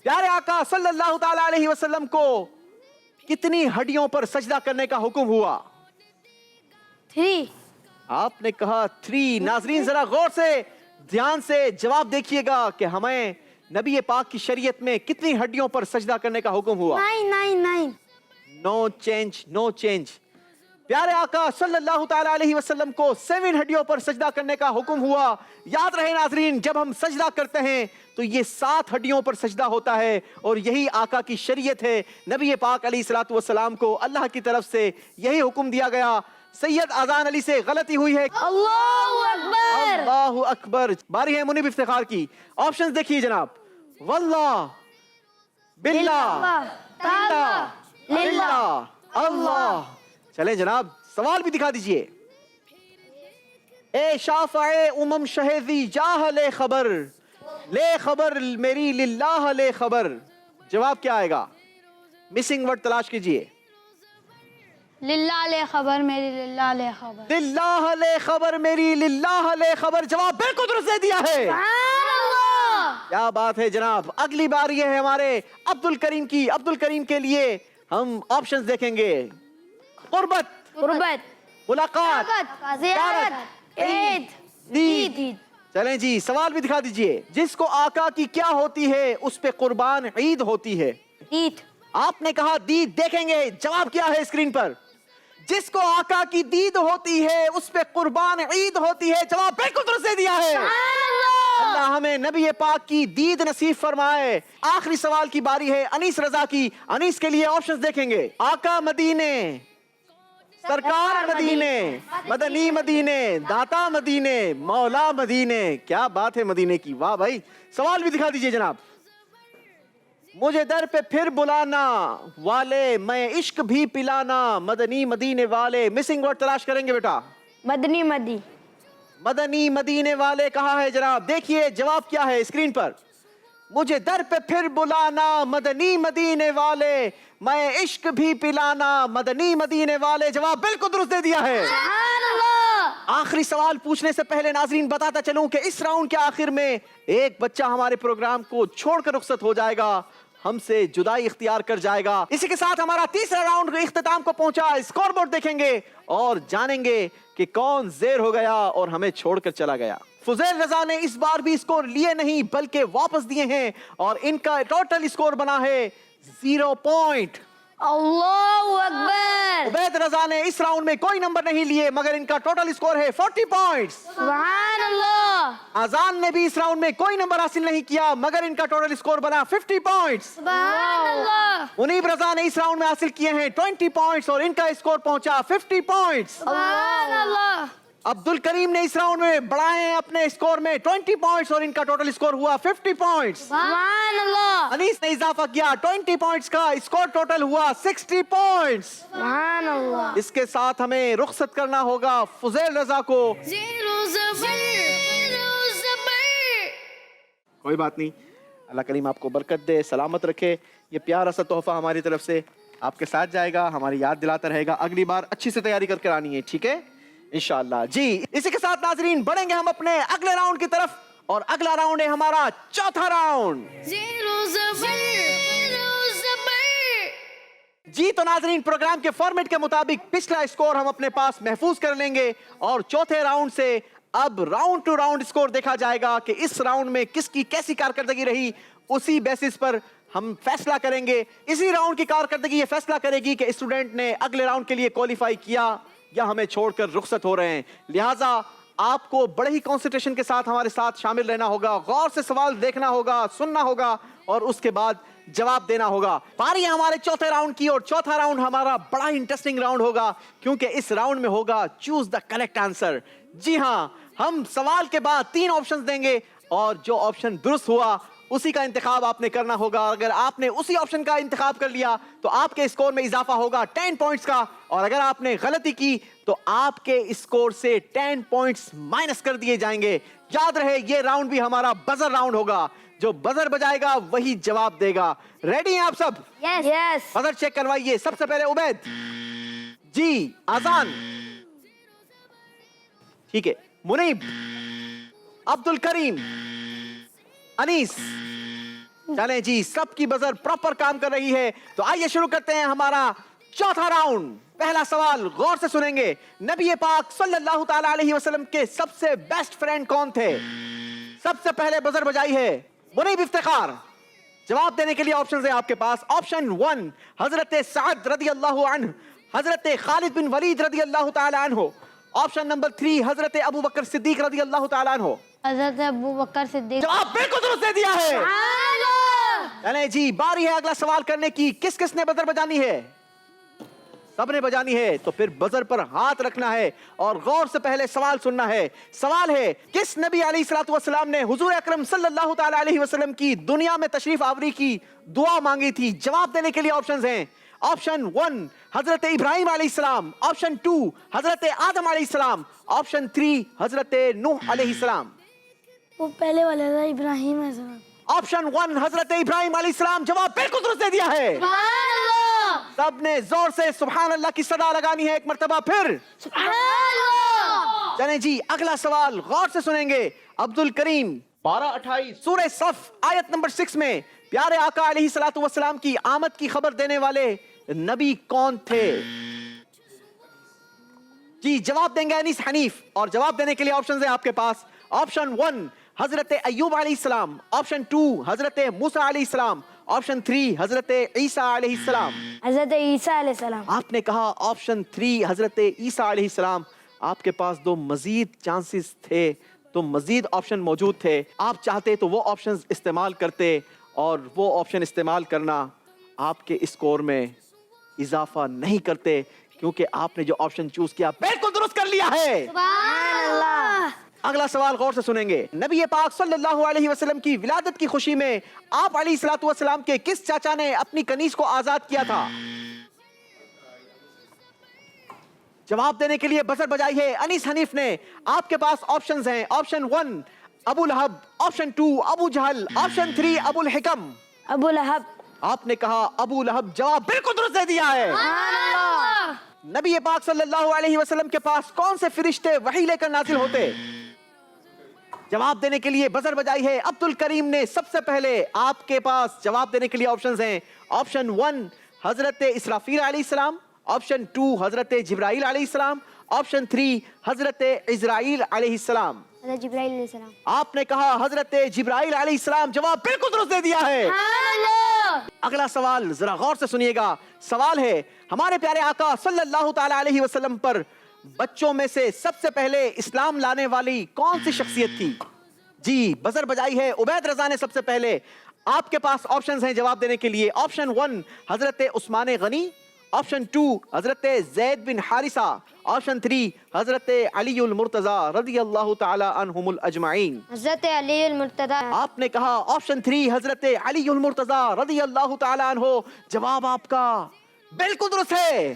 प्यारे आका सल्लल्लाहु ताला अलैहि वसल्लम को कितनी हड्डियों पर सजदा करने का हुक्म हुआ? 3। आपने कहा 3। नाजरीन जरा गौर से ध्यान से जवाब देखिएगा कि हमें नबी पाक की शरीयत में कितनी हड्डियों पर सजदा करने का हुक्म हुआ? 9। No change, no change. प्यारे आका सल्लल्लाहु ताला अलैहि वसल्लम को 7 हड्डियों पर सजदा करने का हुक्म हुआ। याद रहे नाजरीन, जब हम सजदा करते हैं तो ये 7 हड्डियों पर सजदा होता है और यही आका की शरीयत है। नबी पाक अलैहिस्सलातु वस्सलाम को अल्लाह की तरफ से यही हुक्म दिया गया। सैयद आजान अली से गलती हुई है। अल्लाहु अकबर। अल्लाहु अकबर। बारी है मुनीब इफ्तिखार की। ऑप्शंस देखिए जनाब। वल्लाह, बिल्लाह, ताल्लाह, लिल्लाह, अल्लाह। चले जनाब, सवाल भी दिखा दीजिए। ए शाफ़ए उमम शहेदी जाह ले खबर मेरी लिल्लाह ले खबर। जवाब क्या आएगा? मिसिंग वर्ड तलाश कीजिए। للہ علیہ خبر میری، للہ علیہ خبر۔ للہ لے خبر میری، للہ لے خبر، جواب بالکل درست دے دیا ہے۔ کیا بات ہے جناب۔ اگلی باری ہے ہمارے عبد الکریم کی۔ عبد الکریم کے لیے ہم آپشنز دیکھیں گے۔ قربت، قربت، ملاقات، زیارت، عید، دید۔ چلیں جی سوال بھی دکھا دیجئے۔ جس کو آقا کی کیا ہوتی ہے اس پہ قربان عید ہوتی ہے؟ عید۔ آپ نے کہا دید، دیکھیں گے جواب کیا ہے اسکرین پر۔ جس کو آقا کی دید ہوتی ہے اس پہ قربان عید ہوتی ہے، جواب بالکل درست دے دیا ہے۔ اللہ ہمیں نبی پاک کی دید نصیب فرمائے۔ آخری سوال کی باری ہے انیس رضا کی۔ انیس کے لیے آپشنز دیکھیں گے۔ آقا مدینے، سرکار مدینے، مدنی مدینے، داتا مدینے، مولا مدینے۔ کیا بات ہے مدینے کی، واہ بھائی۔ سوال بھی دکھا دیجئے جناب۔ مجھے در پہ پھر بلانا والے، میں عشق بھی پلانا، مدنی مدینے والے۔ مسنگ ورڈ تلاش کریں گے بیٹا۔ مدنی مدی۔ مدنی مدینے والے کہا ہے جناب۔ دیکھیے جواب کیا ہے اسکرین پر۔ مجھے در پہ پھر بلانا مدنی مدینے والے، میں عشق بھی پلانا، مدنی مدینے والے۔ جواب بالکل درست دے دیا ہے۔ آخری سوال پوچھنے سے پہلے ناظرین بتاتا چلوں کہ اس راؤنڈ کے آخر میں ایک بچہ ہمارے پروگرام کو چھوڑ کر رخصت ہو جائے گا، ہم سے جدائی اختیار کر جائے گا۔ اسی کے ساتھ ہمارا تیسرا راؤنڈ اختتام کو پہنچا۔ اسکور بورڈ دیکھیں گے اور جانیں گے کہ کون زیر ہو گیا اور ہمیں چھوڑ کر چلا گیا۔ فضیل رضا نے اس بار بھی اسکور لیے نہیں بلکہ واپس دیے ہیں اور ان کا ٹوٹل اسکور بنا ہے 0 پوائنٹ۔ اللہ اکبر۔ عبید رضا نے اس راؤنڈ میں کوئی نمبر نہیں لیے مگر ان کا ٹوٹل اسکور ہے 40 پوائنٹس۔ سبحان اللہ۔ آزان نے بھی اس راؤنڈ میں کوئی نمبر حاصل نہیں کیا مگر ان کا ٹوٹل اسکور بنا 50 پوائنٹس۔ سبحان اللہ۔ منیب رضا نے اس راؤنڈ میں حاصل کیے ہیں 20 پوائنٹس اور ان کا اسکور پہنچا 50 پوائنٹس۔ سبحان اللہ۔ عبد الکریم نے اس راؤنڈ میں بڑھائے ہیں اپنے اسکور میں 20 پوائنٹس اور ان کا ٹوٹل اسکور ہوا 50 پوائنٹس۔ سبحان اللہ۔ انیس نے اضافہ کیا 20 پوائنٹس کا، اسکور ٹوٹل ہوا 60 پوائنٹس۔ سبحان اللہ۔ اس کے ساتھ ہمیں رخصت کرنا ہوگا فضیل رضا کو۔ کوئی بات نہیں، اللہ کریم آپ کو برکت دے، سلامت رکھے۔ یہ پیارا سا تحفہ ہماری طرف سے آپ کے ساتھ جائے گا، ہماری یاد دلاتا رہے گا۔ اگلی بار اچھی سے تیاری کر کے آنی ہے، ٹھیک ہے انشاءاللہ جی۔ اسی کے ساتھ ناظرین بڑھیں گے ہم اپنے اگلے راؤنڈ کی طرف اور اگلا راؤنڈ ہے ہمارا چوتھا راؤنڈ۔ جی تو ناظرین پروگرام کے فارمیٹ کے مطابق پچھلا اسکور ہم اپنے پاس محفوظ کر لیں گے اور چوتھے راؤنڈ سے اب راؤنڈ ٹو راؤنڈ اسکور دیکھا جائے گا کہ اس راؤنڈ میں کس کی کیسی کارکردگی رہی۔ اسی بیسس پر ہم فیصلہ کریں گے۔ اسی راؤنڈ کی کارکردگی یہ فیصلہ کرے گی کہ اسٹوڈنٹ نے اگلے راؤنڈ کے لیے کوالیفائی کیا یا ہمیں چھوڑ کر رخصت ہو رہے ہیں۔ لہٰذا آپ کو بڑے ہی کنسنٹریشن کے ساتھ ہمارے ساتھ شامل رہنا ہوگا، غور سے سوال دیکھنا ہوگا، سننا ہوگا اور اس کے بعد جواب دینا ہوگا۔ پاری ہے ہمارے چوتھے راؤنڈ کی اور چوتھا راؤنڈ ہمارا بڑا ہی انٹرسٹنگ راؤنڈ ہوگا کیونکہ اس راؤنڈ میں ہوگا چوز دا کریکٹ آنسر۔ جی ہاں، ہم سوال کے بعد 3 آپشنز دیں گے اور جو آپشن درست ہوا اسی کا انتخاب آپ نے کرنا ہوگا۔ اگر آپ نے اسی آپشن کا انتخاب کر لیا تو آپ کے اسکور میں اضافہ ہوگا 10 پوائنٹس کا، اور اگر آپ نے غلطی کی تو آپ کے اسکور سے 10 پوائنٹس مائنس کر دیے جائیں گے۔ یاد رہے یہ راؤنڈ بھی ہمارا بزر راؤنڈ ہوگا، جو بزر بجائے گا وہی جواب دے گا۔ ریڈی ہیں آپ سب؟ یس۔ بزر چیک کروائیے۔ سب سے پہلے عبید جی، آزان ٹھیک ہے، منیب، عبد الکریم، انیس۔ چلیں جی سب کی بزر پراپر کام کر رہی ہے تو آئیے شروع کرتے ہیں ہمارا چوتھا راؤنڈ۔ پہلا سوال غور سے سنیں گے۔ نبی پاک صلی اللہ تعالی علیہ وسلم کے سب سے بیسٹ فرینڈ کون تھے؟ سب سے پہلے بزر بجائی ہے منیب افتخار۔ جواب دینے کے لیے آپشنز ہیں آپ کے پاس۔ آپشن 1 حضرت سعد رضی اللہ عنہ، حضرت خالد بن ولید رضی اللہ تعالی عنہ۔ آپشن نمبر 3 حضرت ابو بکر صدیق رضی اللہ تعالی عنہ۔ حضرت ابو بکر صدیق۔ جواب بالکل درست دے دیا ہے۔ چلیں جی باری ہے اگلا سوال کرنے کی۔ کس کس نے بزر بجانی ہے؟ سب نے بجانی ہے تو پھر بزر پر ہاتھ رکھنا ہے اور غور سے پہلے سوال سننا ہے۔ سوال ہے کس نبی علیہ الصلوۃ والسلام نے حضور اکرم صلی اللہ تعالی علیہ وسلم کی دنیا میں تشریف آوری کی دعا مانگی تھی؟ جواب دینے کے لیے آپشنز ہیں۔ آپشن 1 حضرت ابراہیم علیہ السلام، آپشن 2 حضرت آدم علیہ السلام، آپشن 3 حضرت نوح علیہ السلام۔ وہ پہلے والے تھا ابراہیم حضرت۔ آپشن 1 حضرت ابراہیم علیہ السلام۔ جواب بالکل درست دے دیا ہے۔ सब ने जोर से सुभान अल्लाह की सदा लगानी है एक मर्तबा फिर। चलें जी, अगला सवाल गौर से सुनेंगे। अब्दुल करीम 12-28 सूरह सफ आयत नंबर 6 में प्यारे आका अलैहिस्सलातु वस्सलाम की आमद की खबर देने वाले नबी कौन थे? जी जवाब देंगे अनीस हनीफ, और जवाब देने के लिए ऑप्शन है आपके पास। ऑप्शन 1 हजरत अय्यूब अलैहिस्सलाम, ऑप्शन 2 हजरत मूसा अलैहिस्सलाम, ऑप्शन 3 हजरत ईसा अलैहिस्सलाम। हजरत ईसा अलैहिस्सलाम। आपने कहा ऑप्शन 3 हजरत ईसा अलैहिस्सलाम। आपके पास दो मजीद चांसेस थे, तो मजीद ऑप्शन मौजूद थे। आप चाहते तो वो ऑप्शन इस्तेमाल करते, और वो ऑप्शन इस्तेमाल करना आपके स्कोर में इजाफा नहीं करते, क्योंकि आपने जो ऑप्शन चूज किया बिल्कुल दुरुस्त कर लिया है। अगला सवाल गौर से सुनेंगे। नबी पाक सल्लल्लाहु अलैहि वसल्लम की विलादत की खुशी में आप अलैहिस्सलातु वस्सलाम के किस चाचा ने अपनी कनीज को आजाद किया था? जवाब देने के लिए बजर बजाई है अनीस हनीफ ने। आपके पास ऑप्शंस हैं। ऑप्शन 1 अबू लहब, ऑप्शन 2 अबू जहल, ऑप्शन 3 अबुल हिकम। अबू लहब। आपने कहा अबू लहब, जवाब बिल्कुल दुरुस्त दे दिया है। नबी पाक सल्लल्लाहु अलैहि वसल्लम के पास कौन से फरिश्ते वही लेकर नाजिल होते? जवाब देने के लिए बजर बजाई है अब्दुल करीम ने। सबसे पहले आपके पास जवाब देने के लिए ऑप्शंस हैं। ऑप्शन 1 हजरत इसराफील अलैहिस्सलाम, ऑप्शन 2 हजरत जिब्राइल अलैहिस्सलाम, ऑप्शन 3 हजरत इजराइल अलैहिस्सलाम। हजरत जिब्राइल अलैहिस्सलाम। आपने कहा हजरत जिब्राइल अलैहिस्सलाम, जवाब बिल्कुल दुरुस्त दे दिया है। अगला सवाल जरा गौर से सुनिएगा। सवाल है हमारे प्यारे आका सल्लल्लाहु ताला अलैहि वसल्लम पर बच्चों में से सबसे पहले इस्लाम लाने वाली कौन सी शख्सियत थी? जी बजर बजाई है उबैद रजा ने सबसे पहले। आपके पास ऑप्शंस हैं जवाब देने के लिए। ऑप्शन 1 हजरत उस्मान गनी, ऑप्शन 2 हजरत जैद बिन हारिसा, ऑप्शन 3 हजरत अलीउल मुर्तजा रदियल्लाहु ताला अन्हुमुल अजमाइन। हजरत अलीउल मुर्तजा। आपने कहा ऑप्शन 3 हजरत अलीउल मुर्तजा रदियल्लाहु ताला अन्हु। जवाब आपका बिल्कुल दुरुस्त है।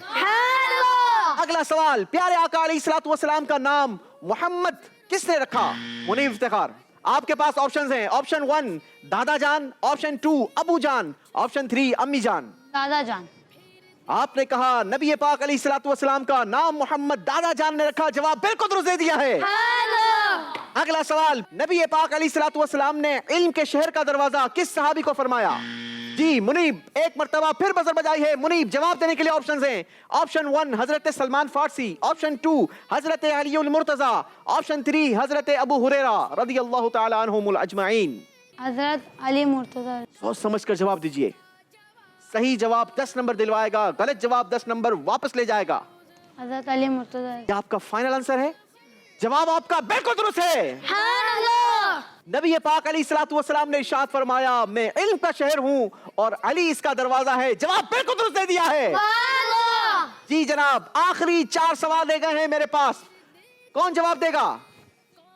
अगला सवाल, प्यारे आका अलैहिस्सलातु वस्सलाम का नाम मोहम्मद किसने रखा? मुनीब इफ्तिखार। आपके पास ऑप्शंस हैं। ऑप्शन 1 दादा जान, ऑप्शन 2 अबू जान, ऑप्शन 3 अम्मी जान। दादा जान। आपने कहा नबी पाक अलैहिस्सलातु वस्सलाम का नाम मोहम्मद दादा जान ने रखा। जवाब बिल्कुल दुरुस्त दे दिया है। अगला सवाल, नबी पाक अलैहिस्सलातु वस्सलाम ने इल्म के शहर का दरवाजा किस सहाबी को फरमाया? जी मुनीब एक मर्तबा फिर बजर बजाई है। मुनीब जवाब देने के लिए ऑप्शंस हैं। ऑप्शन 1 हजरत सलमान फारसी, ऑप्शन 2 हजरत अलीउल मुर्तजा, ऑप्शन 3 हजरत अबू हुरैरा रदियल्लाहु ताला अन्हुमुल अजमाइन। हजरत अली मुर्तजा। सोच समझ कर जवाब दीजिए। सही जवाब 10 नंबर दिलवाएगा, गलत जवाब 10 नंबर वापस ले जाएगा। हजरत अली मुर्तजा। क्या आपका फाइनल आंसर है? जवाब आपका बिल्कुल दुरुस्त है। नबी पाक अलैहिस्सलातु वस्सलाम ने इरशाद फरमाया मैं इल्म का शहर हूं और अली इसका दरवाजा है। जवाब बिल्कुल दुरुस्त दे दिया है। जी जनाब, आखिरी 4 सवाल रह गए हैं मेरे पास। कौन जवाब देगा?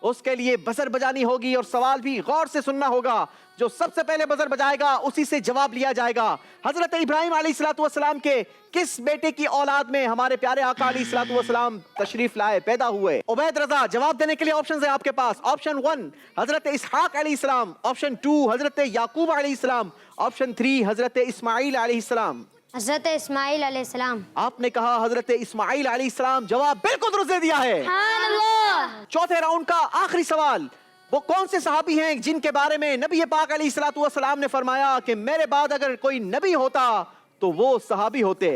उसके लिए बजर बजानी होगी और सवाल भी गौर से सुनना होगा। जो सबसे पहले बजर बजाएगा उसी से जवाब लिया जाएगा। हजरत इब्राहिम अलैहिस्सलातु वस्सलाम के किस बेटे की औलाद में हमारे प्यारे आका अलैहिस्सलातु वस्सलाम तशरीफ लाए, पैदा हुए? उबैद रजा। जवाब देने के लिए ऑप्शंस हैं आपके पास। ऑप्शन 1 हजरत इसहाक अलैहिस्सलाम, ऑप्शन 2 हजरत याकूब अलैहिस्सलाम, ऑप्शन 3 हजरत इस्माइल अलैहिस्सलाम। हजरत इस्माइल अलैहिस्सलाम। आपने कहा हजरत इस्माइल अलैहिस्सलाम, जवाब बिल्कुल दुरुस्त दे दिया है। चौथे राउंड का आखिरी सवाल, वो कौन से सहाबी हैं जिनके बारे में नबी पाक अलैहिस्सलातु वस्सलाम ने फरमाया कि मेरे बाद अगर कोई नबी होता तो वो सहाबी होते?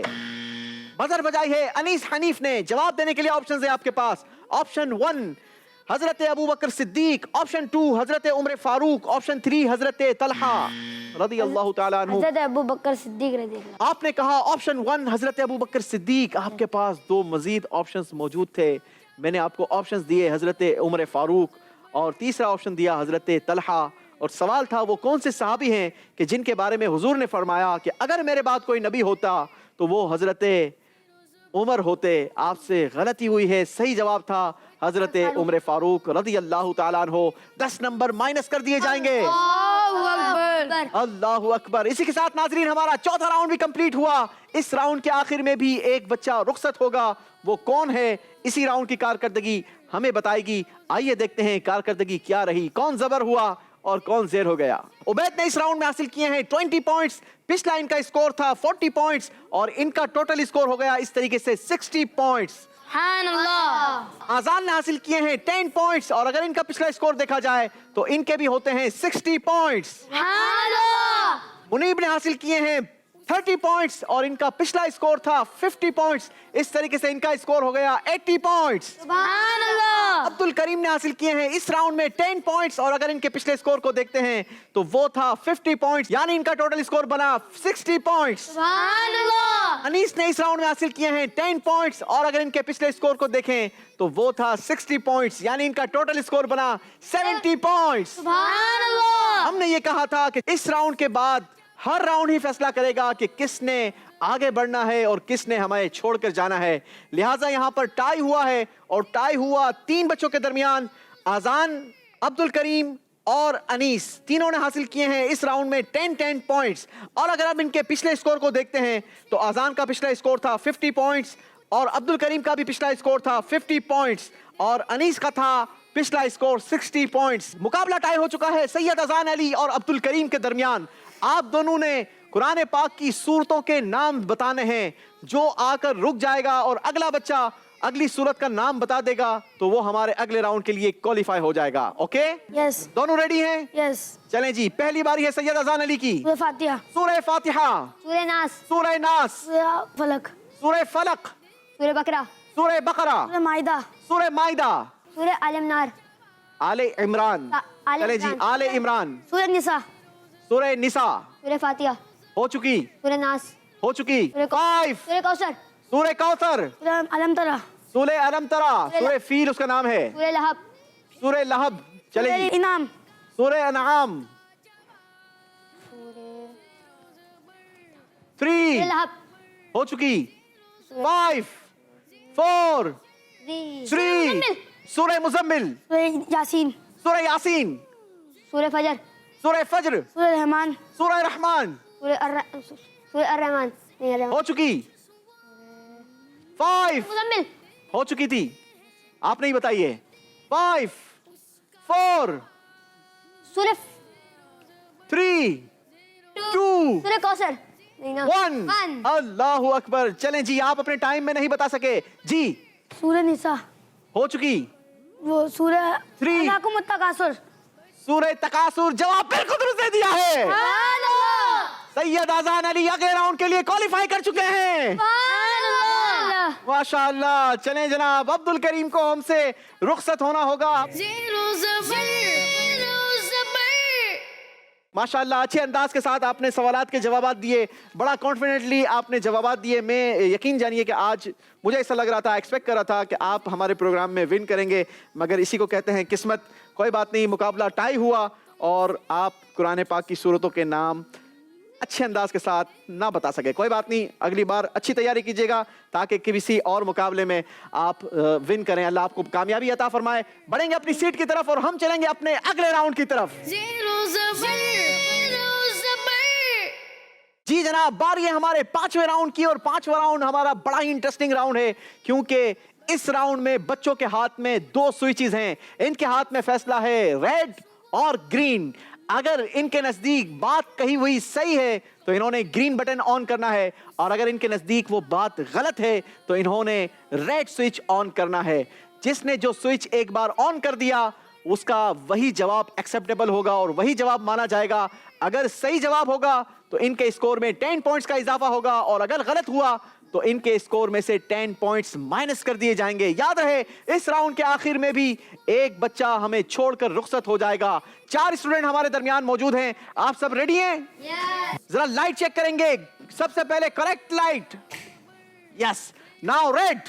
बजर बजाई है अनीस हनीफ ने। जवाब देने के लिए ऑप्शंस हैं आपके पास। ऑप्शन 1 हजरत अबू बकर सिद्दीक, ऑप्शन 2 हजरत उमर फारूक, ऑप्शन 3 हजरत तलहा रदियल्लाहु ताला अन्हु। हजरत अबू बकर सिद्दीक रदियल्लाहु। आपने कहा ऑप्शन 1 हजरत अबू बकर सिद्दीक। आपके पास 2 मजीद ऑप्शंस मौजूद थे। मैंने आपको ऑप्शंस दिए हजरत उमर फारूक और तीसरा ऑप्शन दिया हजरत तलहा। और सवाल था वो कौन से सहाबी हैं कि जिनके बारे में हुजूर ने फरमाया कि अगर मेरे बाद कोई नबी होता तो वो हजरत उमर होते। आपसे गलती हुई है, सही जवाब था हजरत उमर फारूक रदियल्लाहु ताला अन्हु। 10 नंबर माइनस कर दिए जाएंगे। अल्लाहु अकबर। इसी के साथ नाजरीन हमारा चौथा राउंड भी कंप्लीट हुआ। इस राउंड के आखिर में भी एक बच्चा रुखसत होगा। वो कौन है? इसी राउंड की कारकर्दगी हमें बताएगी। आइए देखते हैं कारकर्दगी क्या रही, कौन जबर हुआ और कौन जेर हो गया। उबैद ने इस राउंड में हासिल किए हैं 20 पॉइंट्स, पिछला इनका स्कोर था 40 पॉइंट्स और इनका टोटल स्कोर हो गया इस तरीके से 60 पॉइंट्स। सुबहानअल्लाह। आजान ने हासिल किए हैं 10 पॉइंट्स और अगर इनका पिछला स्कोर देखा जाए तो इनके भी होते हैं 60 पॉइंट्स। सुबहानअल्लाह। मुनीब ने हासिल किए हैं 30 पॉइंट्स और इनका पिछला स्कोर था 50 पॉइंट्स, इस तरीके से इनका स्कोर हो गया 80 पॉइंट्स। सुबहानअल्लाह। अब्दुल करीम ने हासिल किए हैं इस राउंड में 10 पॉइंट्स और अगर इनके पिछले स्कोर को देखते हैं तो वो था 50 पॉइंट्स, यानी इनका टोटल स्कोर बना 60 पॉइंट्स। सुबहानअल्लाह। अनीस ने इस राउंड में हासिल किए हैं 10 पॉइंट्स और अगर इनके पिछले स्कोर को देखें तो वो था 60 पॉइंट्स, यानी इनका टोटल स्कोर बना 70 पॉइंट्स। सुबहानअल्लाह। हमने ये कहा था कि इस राउंड के बाद हर राउंड ही फैसला करेगा कि किसने आगे बढ़ना है और किसने हमें छोड़कर जाना है। लिहाजा यहाँ पर टाई हुआ है और टाई हुआ 3 बच्चों के दरमियान। आजान, अब्दुल करीम और अनीस तीनों ने हासिल किए हैं इस राउंड में 10-10 पॉइंट्स और अगर आप इनके पिछले स्कोर को देखते हैं तो आजान का पिछला स्कोर था 50 पॉइंट्स और अब्दुल करीम का भी पिछला स्कोर था 50 पॉइंट्स और अनीस का था पिछला स्कोर 60 पॉइंट्स। मुकाबला टाई हो चुका है सैयद अजान अली और अब्दुल करीम के दरमियान। आप दोनों ने कुरान पाक की सूरतों के नाम बताने हैं, जो आकर रुक जाएगा और अगला बच्चा अगली सूरत का नाम बता देगा तो वो हमारे अगले राउंड के लिए क्वालिफाई हो जाएगा। ओके, यस दोनों रेडी हैं? यस। चलें जी, पहली बारी है सैयद अजान अली की। सूरह फातिहा, सूरह फातिहा, सूरह नास, सूरह नास, सूरह फलक, सूरह फलक, सूरह बकरा, सूरह बकरा, सूरह माइदा, सूरह माइदा, सूरह आल इमरान, आले इमरान। आले चलें जी, इमरान। आले इमरान, सूरह निसा, सूरह निसा सूरह फातिहा, हो चुकी, सूरह नास, हो चुकी। सूरह 5, सूरह कौसर, सूरह कौसर, सूरह अलम तरा, सूरह अलम तरा, सूरह फील उसका नाम है, सूरह लहब, सूरह लहब। सूरह चलेगी, इनाम, सूरह अनआम, सूरह 3 लहब, हो चुकी। 5, 4, 3, सूरह मुजम्मिल, सूरह यासीन, सूरह यासीन, सूरह फजर, सूरह फज्र, सूरह रहमान, सूरह रहमान, सूरह अर्रहमान, नहीं अर्रहमान, हो चुकी। 5 मुजम्मिल, हो चुकी थी, आप नहीं बताइए। 5, 4, सूरह 3, 2, सूरह कौसर, नहीं ना 1। अल्लाह अकबर। चलें जी, आप अपने टाइम में नहीं बता सके जी। सूरह निसा, हो चुकी। वो सूरह 3, अलाकुम तकासुर, सूरह तकासुर। जवाब बिल्कुल दुरुस्त दे दिया है। सैयद अजान अली अगले राउंड के लिए क्वालिफाई कर चुके हैं। माशाअल्लाह। चलें जनाब, अब्दुल करीम को हमसे रुखसत होना होगा। माशाअल्लाह, अच्छे अंदाज के साथ आपने सवालात के जवाबात दिए, बड़ा कॉन्फिडेंटली आपने जवाबात दिए। मैं यकीन जानिए कि आज मुझे ऐसा लग रहा था, एक्सपेक्ट कर रहा था कि आप हमारे प्रोग्राम में विन करेंगे, मगर इसी को कहते हैं किस्मत। कोई बात नहीं, मुकाबला टाई हुआ और आप कुरान पाक की सूरतों के नाम अच्छे अंदाज के साथ ना बता सके। कोई बात नहीं, अगली बार अच्छी तैयारी कीजिएगा ताकि किसी और मुकाबले में आप विन करें। अल्लाह आपको कामयाबी अता फरमाए। बढ़ेंगे अपनी सीट की तरफ और हम चलेंगे अपने अगले राउंड की तरफ। जी जनाब, बारी है हमारे 5वें राउंड की और 5वां राउंड हमारा बड़ा ही इंटरेस्टिंग राउंड है, क्योंकि इस राउंड में बच्चों के हाथ में 2 स्विचेस हैं। इनके हाथ में फैसला है रेड और ग्रीन। अगर इनके नजदीक बात कही हुई सही है तो इन्होंने ग्रीन बटन ऑन करना है और अगर इनके नजदीक वो बात गलत है तो इन्होंने रेड स्विच ऑन करना है। जिसने जो स्विच एक बार ऑन कर दिया उसका वही जवाब एक्सेप्टेबल होगा और वही जवाब माना जाएगा। अगर सही जवाब होगा तो इनके स्कोर में 10 पॉइंट्स का इजाफा होगा और अगर गलत हुआ तो इनके स्कोर में से 10 पॉइंट्स माइनस कर दिए जाएंगे। याद रहे, इस राउंड के आखिर में भी एक बच्चा हमें छोड़कर रुखसत हो जाएगा। 4 स्टूडेंट हमारे दरमियान मौजूद हैं। आप सब रेडी हैं? जरा लाइट चेक करेंगे। सबसे पहले correct light, yes. Now red,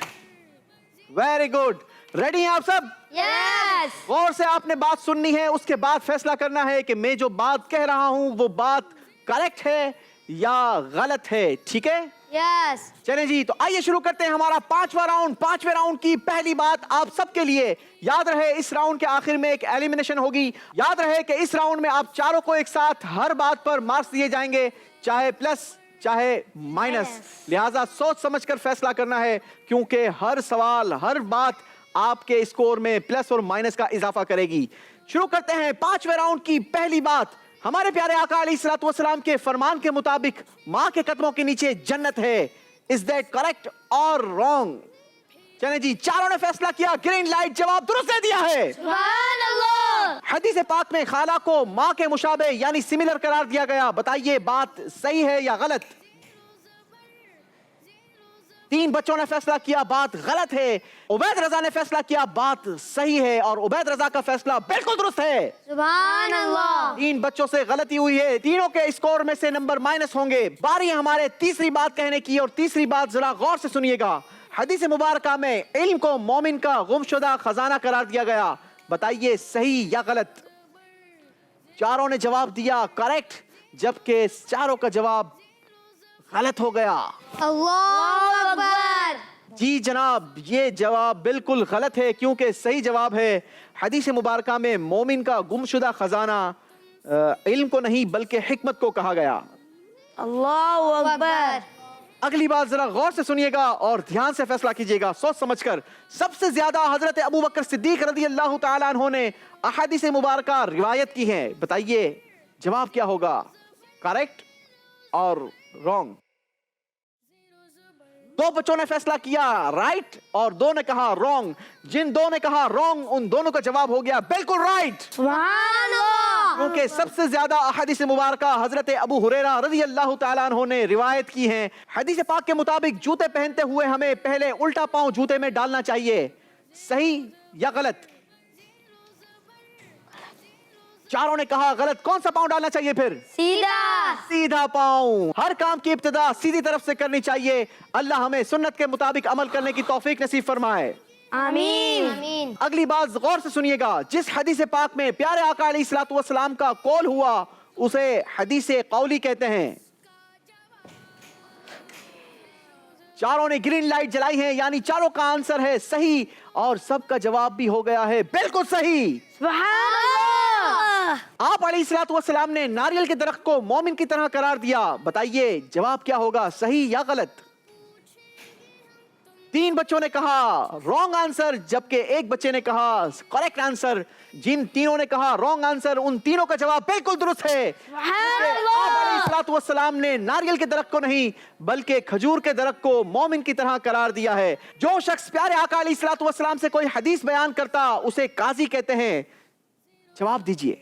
very good. Ready हैं आप सब? यस। गौर से आपने बात सुननी है, उसके बाद फैसला करना है कि मैं जो बात कह रहा हूं वो बात करेक्ट है या गलत है। ठीक है? यस। चलें जी, तो आइए शुरू करते हैं हमारा 5वां राउंड। 5वें राउंड की पहली बात आप सबके लिए। याद रहे, इस राउंड के आखिर में एक एलिमिनेशन होगी। याद रहे कि इस राउंड में आप चारों को एक साथ हर बात पर मार्क्स दिए जाएंगे, चाहे प्लस चाहे माइनस। लिहाजा सोच समझकर फैसला करना है, क्योंकि हर सवाल, हर बात आपके स्कोर में प्लस और माइनस का इजाफा करेगी। شروع کرتے ہیں 5ویں راؤنڈ کی پہلی بات. ہمارے پیارے آقا علیہ الصلوۃ والسلام کے فرمان کے مطابق ماں کے قدموں کے نیچے جنت ہے. Is that correct or wrong? چلیں جی, چاروں نے فیصلہ کیا, گرین لائٹ, جواب درست دے دیا ہے. سبحان اللہ. حدیث پاک میں خالہ کو ماں کے مشابہ یعنی سملر قرار دیا گیا. بتائیے بات صحیح ہے یا غلط؟ 3 بچوں نے فیصلہ کیا بات غلط ہے. عبید رضا نے فیصلہ کیا بات صحیح ہے, اور عبید رضا کا فیصلہ بالکل درست ہے. سبحان اللہ. 3 بچوں سے غلطی ہوئی ہے, تینوں کے اسکور میں سے نمبر مائنس ہوں گے. باری ہمارے تیسری بات کہنے کی, اور تیسری بات ذرا غور سے سنیے گا. حدیث مبارکہ میں علم کو مومن کا گمشدہ خزانہ قرار دیا گیا. بتائیے صحیح یا غلط؟ چاروں نے جواب دیا کریکٹ, جبکہ چاروں کا جواب غلط ہو گیا. اللہ اکبر. جی جناب, یہ جواب بالکل غلط ہے, کیونکہ صحیح جواب ہے حدیث مبارکہ میں مومن کا گمشدہ خزانہ علم کو نہیں بلکہ حکمت کو کہا گیا. اللہ اکبر. اگلی بات ذرا غور سے سنیے گا اور دھیان سے فیصلہ کیجیے گا, سوچ سمجھ کر. سب سے زیادہ حضرت ابو بکر صدیق رضی اللہ تعالیٰ عنہ نے احادیث مبارکہ روایت کی ہیں. بتائیے جواب کیا ہوگا, کریکٹ اور رانگ؟ 2 بچوں نے فیصلہ کیا رائٹ, اور 2 نے کہا رانگ. جن 2 نے کہا رانگ ان دونوں کا جواب ہو گیا بالکل رائٹ. سبحان اللہ. کیونکہ سب سے زیادہ احادیث مبارکہ حضرت ابو ہریرہ رضی اللہ تعالیٰ عنہ نے روایت کی ہیں. حدیث پاک کے مطابق جوتے پہنتے ہوئے ہمیں پہلے الٹا پاؤں جوتے میں ڈالنا چاہیے. صحیح یا غلط؟ چاروں نے کہا غلط. کون سا پاؤں ڈالنا چاہیے پھر؟ سیدھا. سیدھا پاؤں. ہر کام کی ابتدا سیدھی طرف سے کرنی چاہیے. اللہ ہمیں سنت کے مطابق عمل کرنے کی توفیق نصیب فرمائے. آمین. آمین. اگلی بات غور سے سنیے گا. جس حدیث پاک میں پیارے آقا علیہ الصلوۃ والسلام کا قول ہوا اسے حدیث قولی کہتے ہیں. چاروں نے گرین لائٹ جلائی ہے, یعنی چاروں کا آنسر ہے صحیح, اور سب کا جواب بھی ہو گیا ہے بالکل صحیح. سبحان اللہ. آپ علیہ الصلوۃ والسلام نے ناریل کے درخت کو مومن کی طرح قرار دیا. بتائیے جواب کیا ہوگا, صحیح یا غلط؟ 3 بچوں نے کہا رانگ آنسر, جبکہ 1 بچے نے کہا کریکٹ آنسر. جن تینوں نے کہا رانگ آنسر ان تینوں کا جواب بالکل درست ہے. سبحان آپ علیہ الصلوۃ والسلام نے ناریل کے درخت کو نہیں بلکہ کھجور کے درخت کو مومن کی طرح قرار دیا ہے. جو شخص پیارے آقا علیہ الصلوۃ والسلام سے کوئی حدیث بیان کرتا اسے قاضی کہتے ہیں. جواب دیجئے.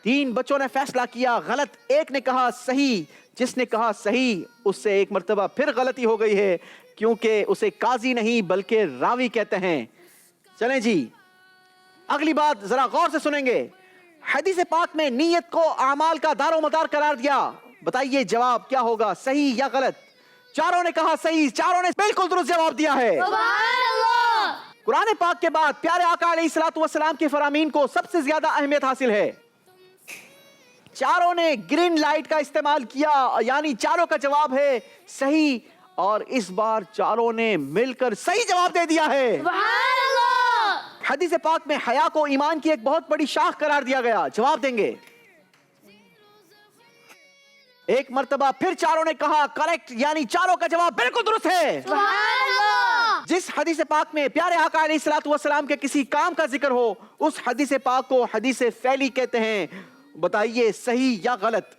3 بچوں نے فیصلہ کیا غلط, 1 نے کہا صحیح. جس نے کہا صحیح اس سے 1 مرتبہ پھر غلطی ہو گئی ہے, کیونکہ اسے قاضی نہیں بلکہ راوی کہتے ہیں. چلیں جی, اگلی بات ذرا غور سے سنیں گے. حدیث پاک میں نیت کو اعمال کا دار و مدار قرار دیا. بتائیے جواب کیا ہوگا, صحیح یا غلط؟ چاروں نے کہا صحیح, چاروں نے بالکل درست جواب دیا ہے. سبحان اللہ. قرآن پاک کے بعد پیارے آقا علیہ الصلوۃ والسلام کے فرامین کو سب سے زیادہ اہمیت حاصل ہے. چاروں نے گرین لائٹ کا استعمال کیا, یعنی چاروں کا جواب ہے صحیح, اور اس بار چاروں نے مل کر صحیح جواب دے دیا ہے. سبحان اللہ. حدیث پاک میں حیا کو ایمان کی ایک بہت بڑی شاخ قرار دیا گیا. جواب دیں گے؟ 1 مرتبہ پھر چاروں نے کہا کریکٹ, یعنی چاروں کا جواب بالکل درست ہے. سبحان اللہ. جس حدیث پاک میں پیارے آقا علیہ الصلوۃ والسلام کے کسی کام کا ذکر ہو اس حدیث پاک کو حدیث فعلی کہتے ہیں. بتائیے صحیح یا غلط؟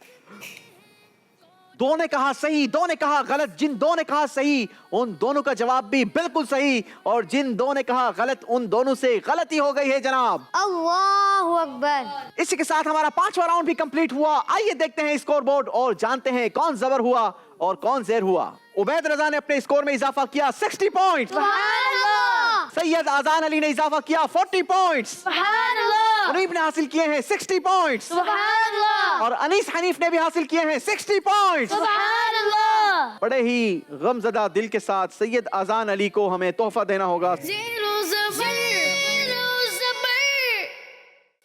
2 نے کہا صحیح, 2 نے کہا غلط. جن 2 نے کہا صحیح ان دونوں کا جواب بھی بالکل صحیح, اور جن 2 نے کہا غلط ان دونوں سے غلطی ہو گئی ہے جناب. اللہ اکبر. اسی کے ساتھ ہمارا 5واں راؤنڈ بھی کمپلیٹ ہوا. آئیے دیکھتے ہیں اسکور بورڈ اور جانتے ہیں کون زبر ہوا اور کون زیر ہوا. عبید رضا نے اپنے اسکور میں اضافہ کیا 60 پوائنٹس. سبحان اللہ. سید اذان علی نے اضافہ کیا 40 پوائنٹس. سبحان اللہ. منیب نے حاصل کیے ہیں 60 پوائنٹس. سبحان اللہ. اور انیس حنیف نے بھی حاصل کیے ہیں 60 پوائنٹس. سبحان اللہ. بڑے ہی غمزدہ دل کے ساتھ سید اذان علی کو ہمیں تحفہ دینا ہوگا.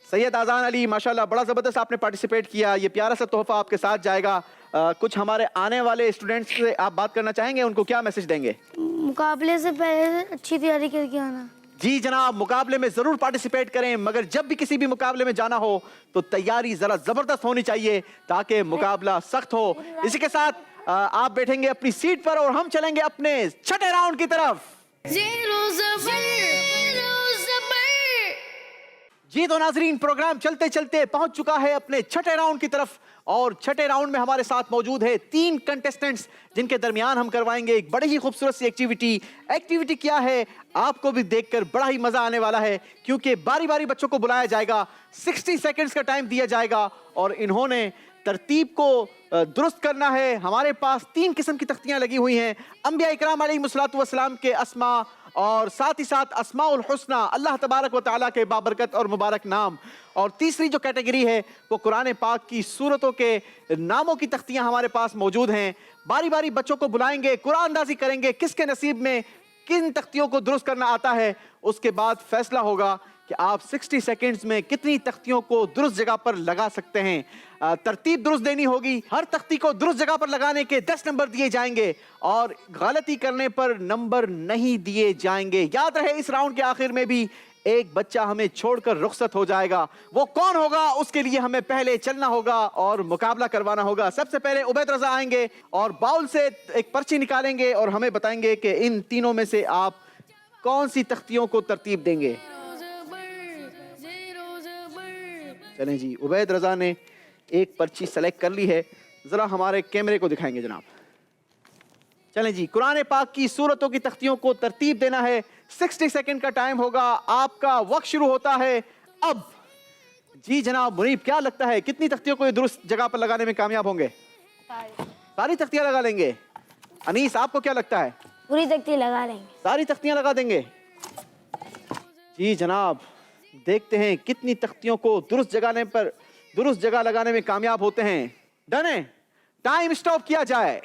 سید اذان علی ماشاءاللہ بڑا زبردست آپ نے پارٹیسپیٹ کیا. یہ پیارا سا تحفہ آپ کے ساتھ جائے گا. کچھ ہمارے آنے والے اسٹوڈنٹس سے آپ بات کرنا چاہیں گے, ان کو کیا میسج دیں گے؟ مقابلے سے پہلے اچھی تیاری کر کے آنا. جی جناب, مقابلے میں ضرور پارٹیسپیٹ کریں, مگر جب بھی کسی بھی مقابلے میں جانا ہو تو تیاری ذرا زبردست ہونی چاہیے تاکہ مقابلہ سخت ہو. اسی کے ساتھ آپ بیٹھیں گے اپنی سیٹ پر اور ہم چلیں گے اپنے چھٹے راؤنڈ کی طرف. जी तो नाजरीन, प्रोग्राम चलते चलते पहुंच चुका है अपने छठे राउंड की तरफ, और छठे राउंड में हमारे साथ मौजूद है 3 कंटेस्टेंट्स, जिनके दरमियान हम करवाएंगे एक बड़ी ही खूबसूरत सी एक्टिविटी क्या है आपको भी देखकर बड़ा ही मजा आने वाला है, क्योंकि बारी बारी बच्चों को बुलाया जाएगा, 60 सेकंड्स का टाइम दिया जाएगा और इन्होंने तरतीब को दुरुस्त करना है। हमारे पास 3 किस्म की तख्तियां लगी हुई हैं, अंबिया इकराम अलैहिमुस्सलातु वस्सलाम के अस्मा और साथ ही साथ अस्माउल हुस्ना, अल्लाह तबारक व तआला के बाबरकत और मुबारक नाम, और तीसरी जो कैटेगरी है वो कुरान पाक की सूरतों के नामों की तख्तियां हमारे पास मौजूद हैं। बारी बारी बच्चों को बुलाएंगे, कुरान अंदाजी करेंगे किसके नसीब में किन तख्तियों को दुरुस्त करना आता है, उसके बाद फैसला होगा कि आप 60 सेकंड्स में कितनी तख्तियों को दुरुस्त जगह पर लगा सकते हैं। तरतीब दुरुस्त देनी होगी, हर तख्ती को दुरुस्त जगह पर लगाने के 10 नंबर दिए जाएंगे और गलती करने पर नंबर नहीं दिए जाएंगे। याद रहे, इस राउंड के आखिर में भी एक बच्चा हमें छोड़कर रुखसत हो जाएगा। वो कौन होगा उसके लिए हमें पहले चलना होगा और मुकाबला करवाना होगा। सबसे पहले उबैद रजा आएंगे और बाउल से एक पर्ची निकालेंगे और हमें बताएंगे कि इन तीनों में से आप कौन सी तख्तियों को तरतीब देंगे। चलें जी, उबैद रजा ने एक पर्ची सेलेक्ट कर ली है, जरा हमारे कैमरे को दिखाएंगे जनाब। चलें जी, कुरान पाक की सूरतों की तख्तियों को तरतीब देना है। 60 सेकंड का टाइम होगा, आपका वक्त शुरू होता है अब। जी जनाब मुनीब, क्या लगता है कितनी तख्तियों को दुरुस्त जगह पर लगाने में कामयाब होंगे? सारी तख्तियां लगा लेंगे। अनीस, आपको क्या लगता है? पूरी तख्ती लगा लेंगे। सारी तख्तियां लगा देंगे। जी जनाब, देखते हैं कितनी तख्तियों को दुरुस्त जगह लगाने में कामयाब होते हैं। डन है, टाइम स्टॉप किया जाए।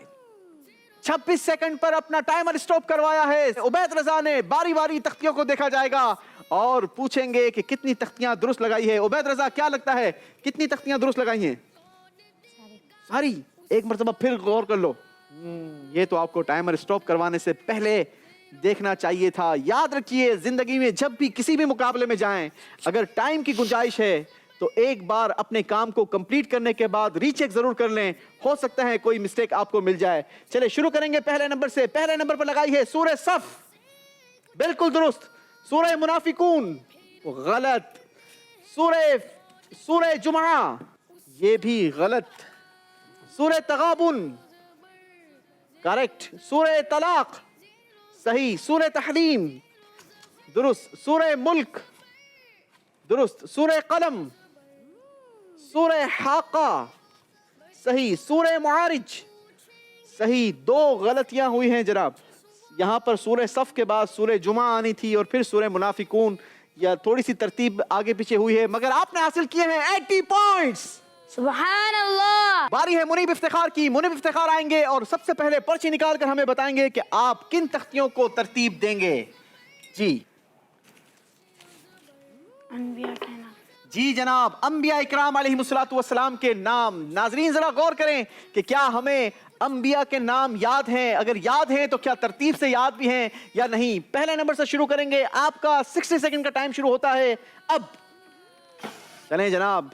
26 सेकंड पर अपना टाइमर स्टॉप करवाया है उबैद रजा ने। बारी बारी तख्तियों को देखा जाएगा और पूछेंगे कि कितनी तख्तियां दुरुस्त लगाई है। उबैद रजा, क्या लगता है कितनी तख्तियां दुरुस्त लगाई हैं? सारी। एक मरतबा फिर गौर कर लो, ये तो आपको टाइमर स्टॉप करवाने से पहले देखना चाहिए था। याद रखिए, जिंदगी में जब भी किसी भी मुकाबले में जाएं, अगर टाइम की गुंजाइश है तो एक बार अपने काम को कंप्लीट करने के बाद रीचेक जरूर कर लें, हो सकता है कोई मिस्टेक आपको मिल जाए। चले शुरू करेंगे पहले नंबर से। पहले नंबर पर लगाई है सूरह सफ, बिल्कुल दुरुस्त। सूरह मुनाफिकून, गलत। सूरह जुमा, ये भी गलत। सूरह तगाबुन, करेक्ट। सूरह तलाक, सही। सूरह तहरीम, दुरुस्त। सूरह मुल्क, दुरुस्त। सूरह कलम, सूरह हाका, सही। सूरह मुआरिज, सही। 2 गलतियां हुई हैं जनाब। यहां पर सूरह सफ के बाद सूरह जुमा आनी थी और फिर सूरह मुनाफिकून, या थोड़ी सी तरतीब आगे पीछे हुई है, मगर आपने हासिल किए हैं 80 पॉइंट्स। सुभान अल्लाह। बारी है मुनीब इफ्तिखार की। मुनीब इफ्तिखार आएंगे और सबसे पहले पर्ची निकालकर हमें बताएंगे कि आप किन तख्तियों को तरतीब देंगे। जी अनबिया के नाम। जी जनाब, अंबिया इकराम अलैहिमुस्सलातु वस्सलाम के नाम। नाजरीन जरा गौर करें कि क्या हमें अंबिया के नाम याद हैं? अगर याद हैं तो क्या तरतीब से याद भी हैं या नहीं? पहले नंबर से शुरू करेंगे। आपका 60 सेकंड का टाइम शुरू होता है अब। चलें जनाब,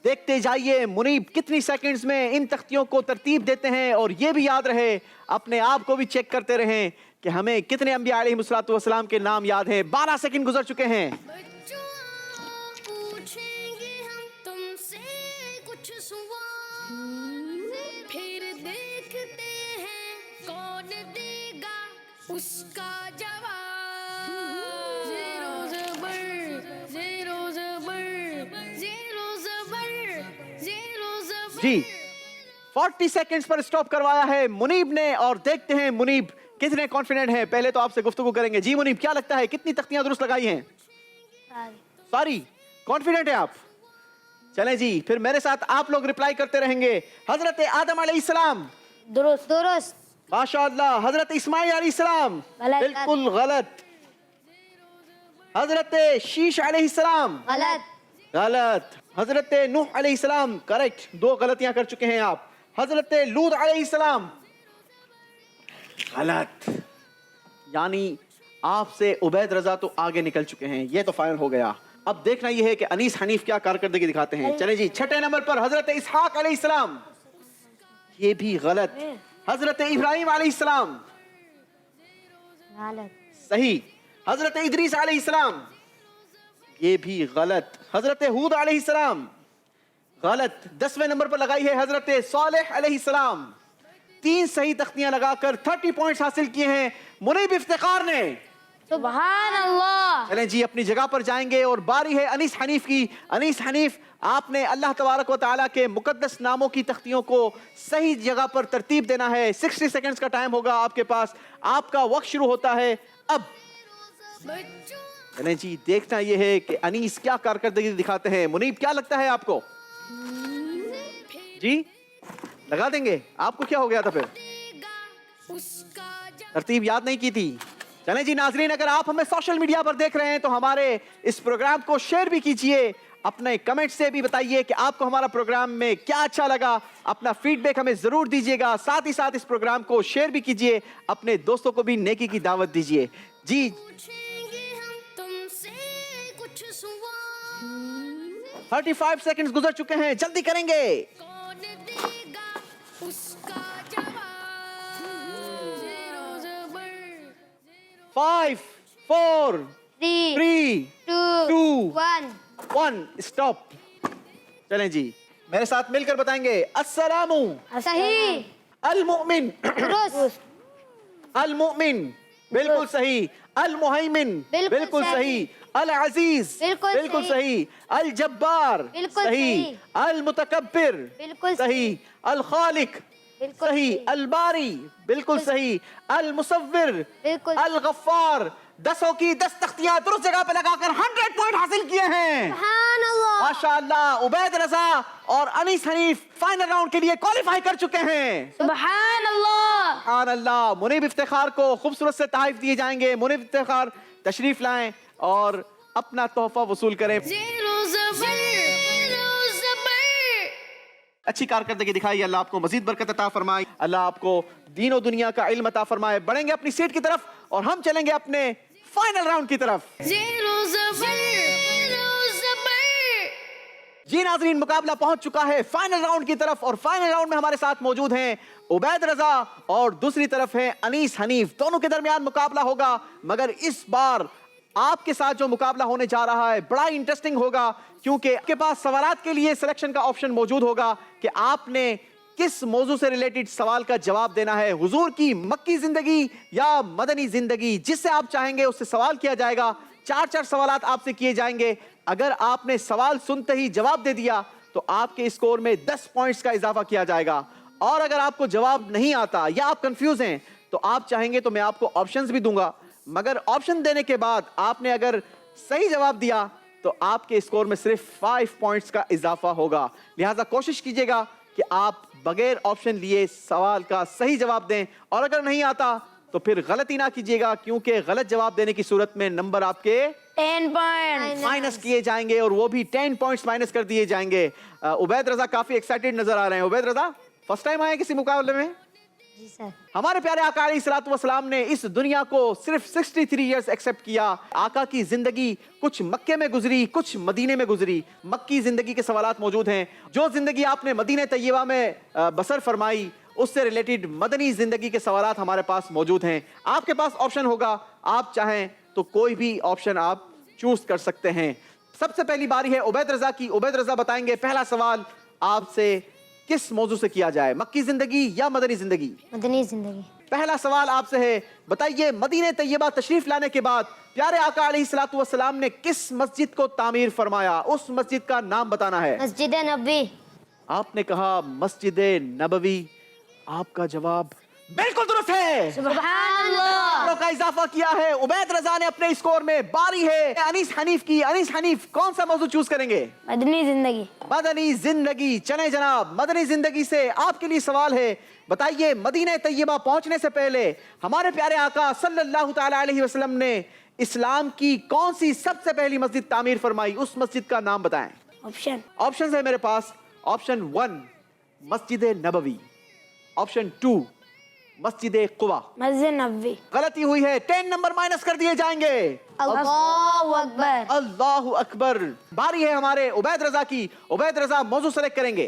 देखते जाइए मुनीब कितनी सेकंड्स में इन तख्तियों को तरतीब देते हैं। और ये भी याद रहे, अपने आप को भी चेक करते रहें कि हमें कितने अंबिया अलैहिमुस्सलातु वस्सलाम के नाम याद हैं। 12 सेकंड गुजर चुके हैं। पूछेंगे हम तुमसे कुछ सवाल, फिर देखते हैं कौन देगा उसका जवाब। ज़ीरो ज़बर, ज़ीरो ज़बर, ज़ीरो ज़बर, ज़ीरो ज़बर। जी 40 सेकंड्स पर स्टॉप करवाया है मुनीब ने, और देखते हैं मुनीब कितने कॉन्फिडेंट हैं। पहले तो आपसे गुफ्तगू करेंगे। जी मुनीब, क्या लगता है कितनी तख्तियां दुरुस्त लगाई हैं? सारी। कॉन्फिडेंट है आप? चलें जी, फिर मेरे साथ आप लोग रिप्लाई करते रहेंगे। हजरत आदम अलैहिस्सलाम, दुरुस्त। दुरुस्त। माशाअल्लाह। हजरत इस्माइल अलैहिस्सलाम, गलत। बिल्कुल गलत। हजरत शीश अलैहिस्सलाम, गलत। गलत। हजरत नूह अलैहिस्सलाम, करेक्ट। 2 गलतियां कर चुके हैं आप। हजरत लूत अलैहिस्सलाम, गलत। यानी आपसे उबैद रजा तो आगे निकल चुके हैं। ये तो फाइनल हो गया। अब देखना यह है कि अनीस हनीफ क्या कारकर्दगी दिखाते हैं। चलें जी, छठे नंबर पर हजरत इसहाक अलैहिस्सलाम, ये भी गलत। हजरत इब्राहिम अलैहिस्सलाम, गलत। सही। हजरत इदरीस अलैहिस्सलाम, ये भी गलत। हजरत हूद अलैहिस्सलाम गलत। 10वें नंबर पर लगाई है हजरत सालेह अलैहिस्सलाम। 3 सही तख्तियां लगाकर 30 पॉइंट्स हासिल किए हैं मुनीब इफ्तिखार ने। सुभान अल्लाह। चलें जी अपनी जगह पर जाएंगे और बारी है अनीस हनीफ की। अनीस हनीफ, आपने अल्लाह तबारक व तआला के मुकद्दस नामों की तख्तियों को सही जगह पर तरतीब देना है। 60 सेकंड्स का टाइम होगा आपके पास। आपका वक्त शुरू होता है अब। चलें जी, देखना यह है कि अनीस क्या कारकर्दगी दिखाते हैं। मुनीब, क्या लगता है आपको? जी लगा देंगे? आपको क्या हो गया था फिर? तरतीब याद नहीं की थी। चलें जी नाजरीन, अगर आप हमें सोशल मीडिया पर देख रहे हैं तो हमारे इस प्रोग्राम को शेयर भी कीजिए। अपने कमेंट से भी बताइए कि आपको हमारा प्रोग्राम में क्या अच्छा लगा। अपना फीडबैक हमें जरूर दीजिएगा। साथ ही साथ इस प्रोग्राम को शेयर भी कीजिए। अपने दोस्तों को भी नेकी की दावत दीजिए। जी पूछेंगे हम तुमसे कुछ सवाल। 35 सेकंड्स गुजर चुके हैं, जल्दी करेंगे। कौन देगा उसका जवाब? ज़ेरो ज़बर 5 4 3 3 2 2 1 1 स्टॉप। चलें जी, मेरे साथ मिलकर बताएंगे। अस्सलामु सही अल मुमिन, दुरुस्त अल मुमिन बिल्कुल सही। अल मुहैमिन बिल्कुल बिल्कुल सही। सही। अल अजीज बिल्कुल सही। अल जब्बार बिल्कुल सही। सही। अल मुतकब्बिर बिल्कुल सही। अल खालिक बिल्कुल सही। सही। अल बारी बिल्कुल सही। अल मुसव्विर बिल्कुल अल गफ्फार। 10 की 10 तख्तियां दुरुस्त जगह पे लगाकर 100 पॉइंट हासिल किए हैं। सुभान अल्लाह। माशाअल्लाह। उबैद रजा और अनीस हनीफ फाइनल राउंड के लिए क्वालिफाई कर चुके हैं। सुभान अल्लाह। सुभान अल्लाह। मुनीब इफ्तिखार को खूबसूरत से तहफ़ दिए जाएंगे। मुनीब इफ्तिखार तशरीफ लाएं और अपना तोहफा वसूल करें। ज़ेरो ज़बर ज़ेरो ज़बर। अच्छी कारकर्दगी दिखाई। अल्लाह आपको मजीद बरकत अता फरमाए। अल्लाह आपको दीन और दुनिया का इल्म अता फरमाए। बढ़ेंगे अपनी सीट की तरफ और हम चलेंगे अपने फाइनल राउंड की तरफ। ज़ेरो ज़बर ज़ेरो ज़बर। जी नाजरीन, मुकाबला पहुंच चुका है फाइनल राउंड की तरफ और फाइनल राउंड में हमारे साथ मौजूद हैं उबैद रजा और दूसरी तरफ है अनीस हनीफ। दोनों के दरमियान मुकाबला होगा, मगर इस बार आपके साथ जो मुकाबला होने जा रहा है बड़ा इंटरेस्टिंग होगा, क्योंकि आपके पास सवालात के लिए सिलेक्शन का ऑप्शन मौजूद होगा कि आपने किस मौजू से रिलेटेड सवाल का जवाब देना है। हुजूर की मक्की जिंदगी या मदनी जिंदगी, जिससे आप चाहेंगे उससे सवाल किया जाएगा। 4 सवालात आपसे किए जाएंगे। अगर आपने सवाल सुनते ही जवाब दे दिया तो आपके स्कोर में 10 पॉइंट्स का इजाफा किया जाएगा। और अगर आपको जवाब नहीं आता या आप कंफ्यूज हैं तो आप चाहेंगे तो मैं आपको ऑप्शंस भी दूंगा, मगर ऑप्शन देने के बाद आपने अगर सही जवाब दिया तो आपके स्कोर में सिर्फ 5 पॉइंट्स का इजाफा होगा। लिहाजा कोशिश कीजिएगा कि आप बगैर ऑप्शन लिए सवाल का सही जवाब दें, और अगर नहीं आता तो फिर गलती ना कीजिएगा, क्योंकि गलत जवाब देने की सूरत में नंबर आपके 10 पॉइंट माइनस किए जाएंगे और वो भी 10 पॉइंट्स माइनस कर दिए जाएंगे। उबैद रजा काफी एक्साइटेड नजर आ रहे हैं। उबैद रजा, फर्स्ट टाइम आए किसी मुकाबले में? जी सर। हमारे प्यारे आका अलैहिस्सलातु वस्सलाम ने इस दुनिया को सिर्फ 63 इयर्स एक्सेप्ट किया। आका की जिंदगी कुछ मक्के में गुजरी, कुछ मदीने में गुजरी। मक्की जिंदगी के सवालात मौजूद हैं। जो जिंदगी आपने मदीने तैयबा में बसर फरमाई, उससे रिलेटेड मदनी जिंदगी के सवालात हमारे पास मौजूद हैं। आपके पास ऑप्शन होगा, आप चाहें तो कोई भी ऑप्शन आप चूज कर सकते हैं। सबसे पहली बारी है उबैद रजा की। उबैद रजा बताएंगे पहला सवाल आपसे किस मौजू से किया जाए, मक्की जिंदगी या मदनी जिंदगी? मदनी जिंदगी। पहला सवाल आपसे है, बताइए मदीने तैयबा तशरीफ लाने के बाद प्यारे आका अलैहिस्सलातु वस्सलाम ने किस मस्जिद को तामीर फरमाया? उस मस्जिद का नाम बताना है। मस्जिद नबवी। आपने कहा मस्जिद नबवी। आपका जवाब बिल्कुल दुरुस्त है। सुभान अल्लाह। का इजाफा किया है। उबैद रजा ने अपने स्कोर में। बारी है अनीस हनीफ की। अनीस हनीफ कौन सा मौजू चूज करेंगे? मदनी जिंदगी। मदनी जिंदगी। चले जनाब, मदनी जिंदगी से आपके लिए सवाल है। बताइए मदीने तैयबा पहुंचने से पहले हमारे प्यारे आका सल्लल्लाहु तआला अलैहि वसल्लम ने इस्लाम की कौन सी सबसे पहली मस्जिद तामीर फरमाई? उस मस्जिद का नाम बताएं। ऑप्शन ऑप्शन है मेरे पास। ऑप्शन 1 मस्जिद नबवी। ऑप्शन 2 मस्जिद कुबा। मस्जिद नबवी। गलती हुई है, 10 नंबर माइनस कर दिए जाएंगे। अल्लाहु अकबर। अल्लाहु अकबर। बारी है हमारे उबैद रजा की। उबैद रजा मौजू सेलेक्ट करेंगे।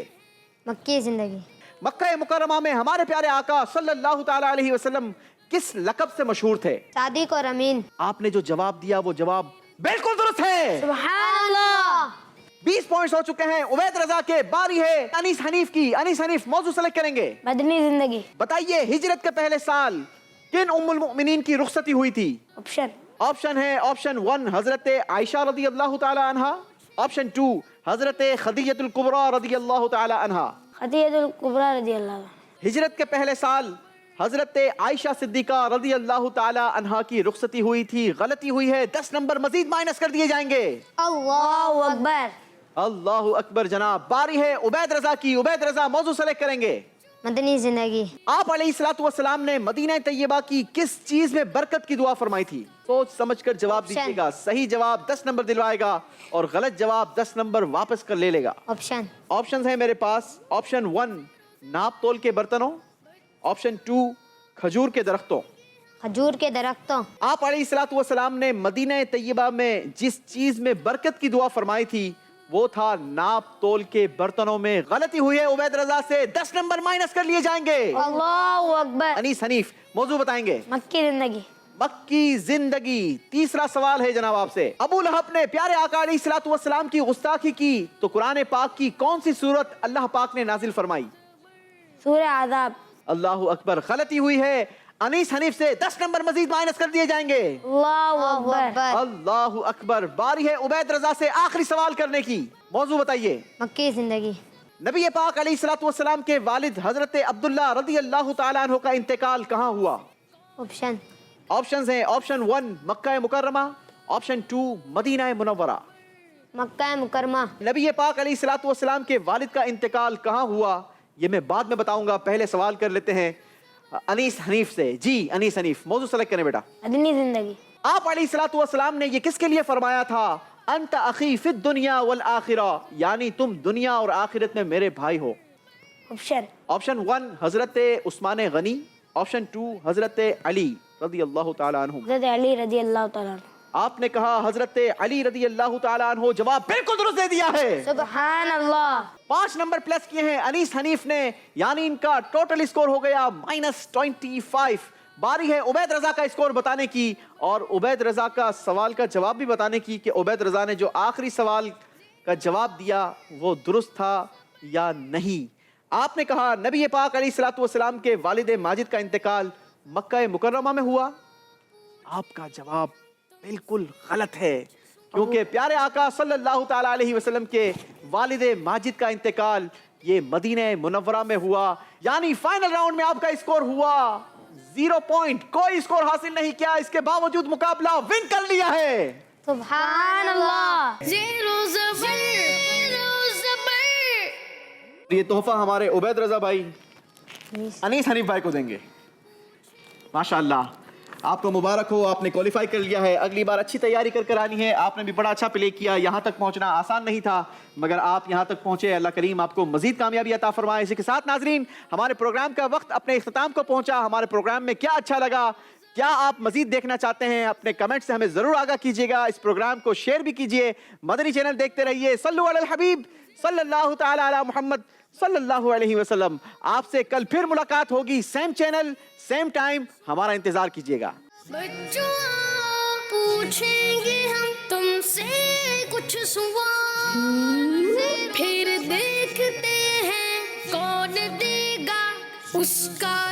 मक्की जिंदगी। मक्का मुकर्रमा में हमारे प्यारे आका सल्लल्लाहु तआला अलैहि वसल्लम किस लक़ब से मशहूर थे? सादिक और अमीन। आपने जो जवाब दिया वो जवाब बिल्कुल दुरुस्त है। सुभान अल्लाह। 20 पॉइंट्स हो चुके हैं। उबैद रजा के बारी है अनीस हनीफ की। अनीस हनीफ मौजू सेलेक्ट करेंगे। मदनी जिंदगी। बताइए हिजरत के पहले साल किन उम्मुल मुमिनीन की रुखसती हुई थी? ऑप्शन। ऑप्शन है ऑप्शन 1 हजरत आयशा रदी अल्लाह ताला अन्हा, ऑप्शन 2 हजरत खदीजतुल कुबरा रदी अल्लाह ताला अन्हा। खदीजतुल कुबरा रज़ी अल्लाह। हिजरत के पहले साल हजरत आयशा सिद्दीका रदी अल्लाह ताला अन्हा की रुखसती हुई थी। गलती हुई है, 10 नंबर मजीद माइनस कर दिए जाएंगे। अल्लाहु अकबर। अल्लाह अकबर जनाब। बारी है उबैद रजा की। उबैद रजा मौजू सेलेक्ट करेंगे। मदनी जिंदगी। आप अलैहिस्सलातु वस्सलाम ने मदीना तैयबा की किस चीज में बरकत की दुआ फरमाई थी? सोच समझकर जवाब ऑप्शन। दीजिएगा। सही जवाब 10 नंबर दिलवाएगा और गलत जवाब 10 नंबर वापस कर ले लेगा। ऑप्शन। ऑप्शंस हैं मेरे पास। ऑप्शन 1 नाप तोल के बर्तनों, ऑप्शन 2 खजूर के दरख्तों। खजूर के दरख्तों। आप अलैहिस्सलातु वस्सलाम ने मदीना तैयबा में जिस चीज में बरकत की दुआ फरमाई थी वो था नाप तोल के बर्तनों में। गलती हुई है उबैद रजा से, 10 नंबर माइनस कर लिए जाएंगे। अल्लाहु अकबर। अनीस हनीफ मौजू बताएंगे। मक्की जिंदगी। मक्की जिंदगी। तीसरा सवाल है जनाब आपसे। अबू लहब ने प्यारे आका अलैहिस्सलातु वस्सलाम की गुस्ताखी की तो कुरान पाक की कौन सी सूरत अल्लाह पाक ने नाजिल फरमाई? सूरह आज़ाब। अल्लाहु अकबर। गलती हुई है अनीस हनीफ से, 10 नंबर मजीद माइनस कर दिए जाएंगे। अल्लाहु अकबर। अल्लाहु अकबर। बारी है उबैद रजा से आखिरी सवाल करने की। मौजू बताइए। मक्की जिंदगी। नबी पाक अलैहिस्सलातु वस्सलाम के वालिद हजरत अब्दुल्ला रदी अल्लाह ताला अन्हु का इंतकाल कहाँ हुआ? ऑप्शन। ऑप्शंस हैं ऑप्शन 1 मक्का मुकर्रमा, ऑप्शन 2 मदीना मुनव्वरा। मक्का मुकरमा। नबी पाक अलैहिस्सलातु वस्सलाम के वालिद का इंतकाल कहाँ हुआ ये मैं बाद में बताऊंगा। पहले सवाल कर लेते हैं अनीस हनीफ से। जी अनीस हनीफ मौजू सेलेक्ट करें बेटा। मदनी जिंदगी। आप अलैहिस्सलातु वस्सलाम ने ये किसके लिए फरमाया था? अंत अखी फिद दुनिया वल आखिरा, यानी तुम दुनिया और आखिरत में मेरे भाई हो। ऑप्शन। ऑप्शन 1 हजरत उस्मान गनी, ऑप्शन 2 हजरत अली रदी अल्लाह ताला अन्हु। हज़रत अली रज़ी अल्लाह तआला अन्हु। आपने कहा हजरत अली रदी अल्लाह ताला अन्हु। जवाब बिल्कुल दुरुस्त दे दिया है। सुभान अल्लाह। 5 नंबर प्लस किए हैं अनीस हनीफ ने, यानी इनका टोटल स्कोर हो गया -25। बारी है उबैद रजा का स्कोर बताने की और उबैद रजा का सवाल का जवाब भी बताने की कि उबैद रजा ने जो आखिरी सवाल का जवाब दिया वो दुरुस्त था या नहीं। आपने कहा नबी पाक अलैहिस्सलातु वस्सलाम के वालिद माजिद का इंतकाल मक्का मुकर्रमा में हुआ। आपका जवाब बिल्कुल गलत है क्योंकि प्यारे आका सल्लल्लाहु ताला अलैहि वसल्लम के वालिद माजिद का इंतकाल ये मदीना मुनव्वरा में हुआ। यानी फाइनल राउंड में आपका स्कोर हुआ 0 पॉइंट। कोई स्कोर हासिल नहीं किया, इसके बावजूद मुकाबला विन कर लिया है। सुभान अल्लाह। ज़ेरो ज़बर, ज़ेरो ज़बर। ये तोहफा हमारे उबैद रजा भाई अनीस हनीफ भाई को देंगे। माशाअल्लाह आपको मुबारक हो, आपने क्वालिफाई कर लिया है। अगली बार अच्छी तैयारी कर कर आनी है। आपने भी बड़ा अच्छा प्ले किया। यहाँ तक पहुँचना आसान नहीं था मगर आप यहाँ तक पहुँचे। अल्लाह करीम आपको मजीद कामयाबी अता फरमाए। इसी के साथ नाजरीन हमारे प्रोग्राम का वक्त अपने इख्तिताम को पहुँचा। हमारे प्रोग्राम में क्या अच्छा लगा, क्या आप मजीद देखना चाहते हैं, अपने कमेंट से हमें ज़रूर आगाह कीजिएगा। इस प्रोग्राम को शेयर भी कीजिए। मदनी चैनल देखते रहिए। सल्लु अलल हबीब सल्लल्लाहु तआला अला मुहम्मद सल्लल्लाहु अलैहि वसल्लम। आपसे कल फिर मुलाकात होगी, सेम चैनल सेम टाइम। हमारा इंतजार कीजिएगा। बच्चों पूछेंगे हम तुमसे कुछ सवाल, फिर देखते हैं कौन देगा उसका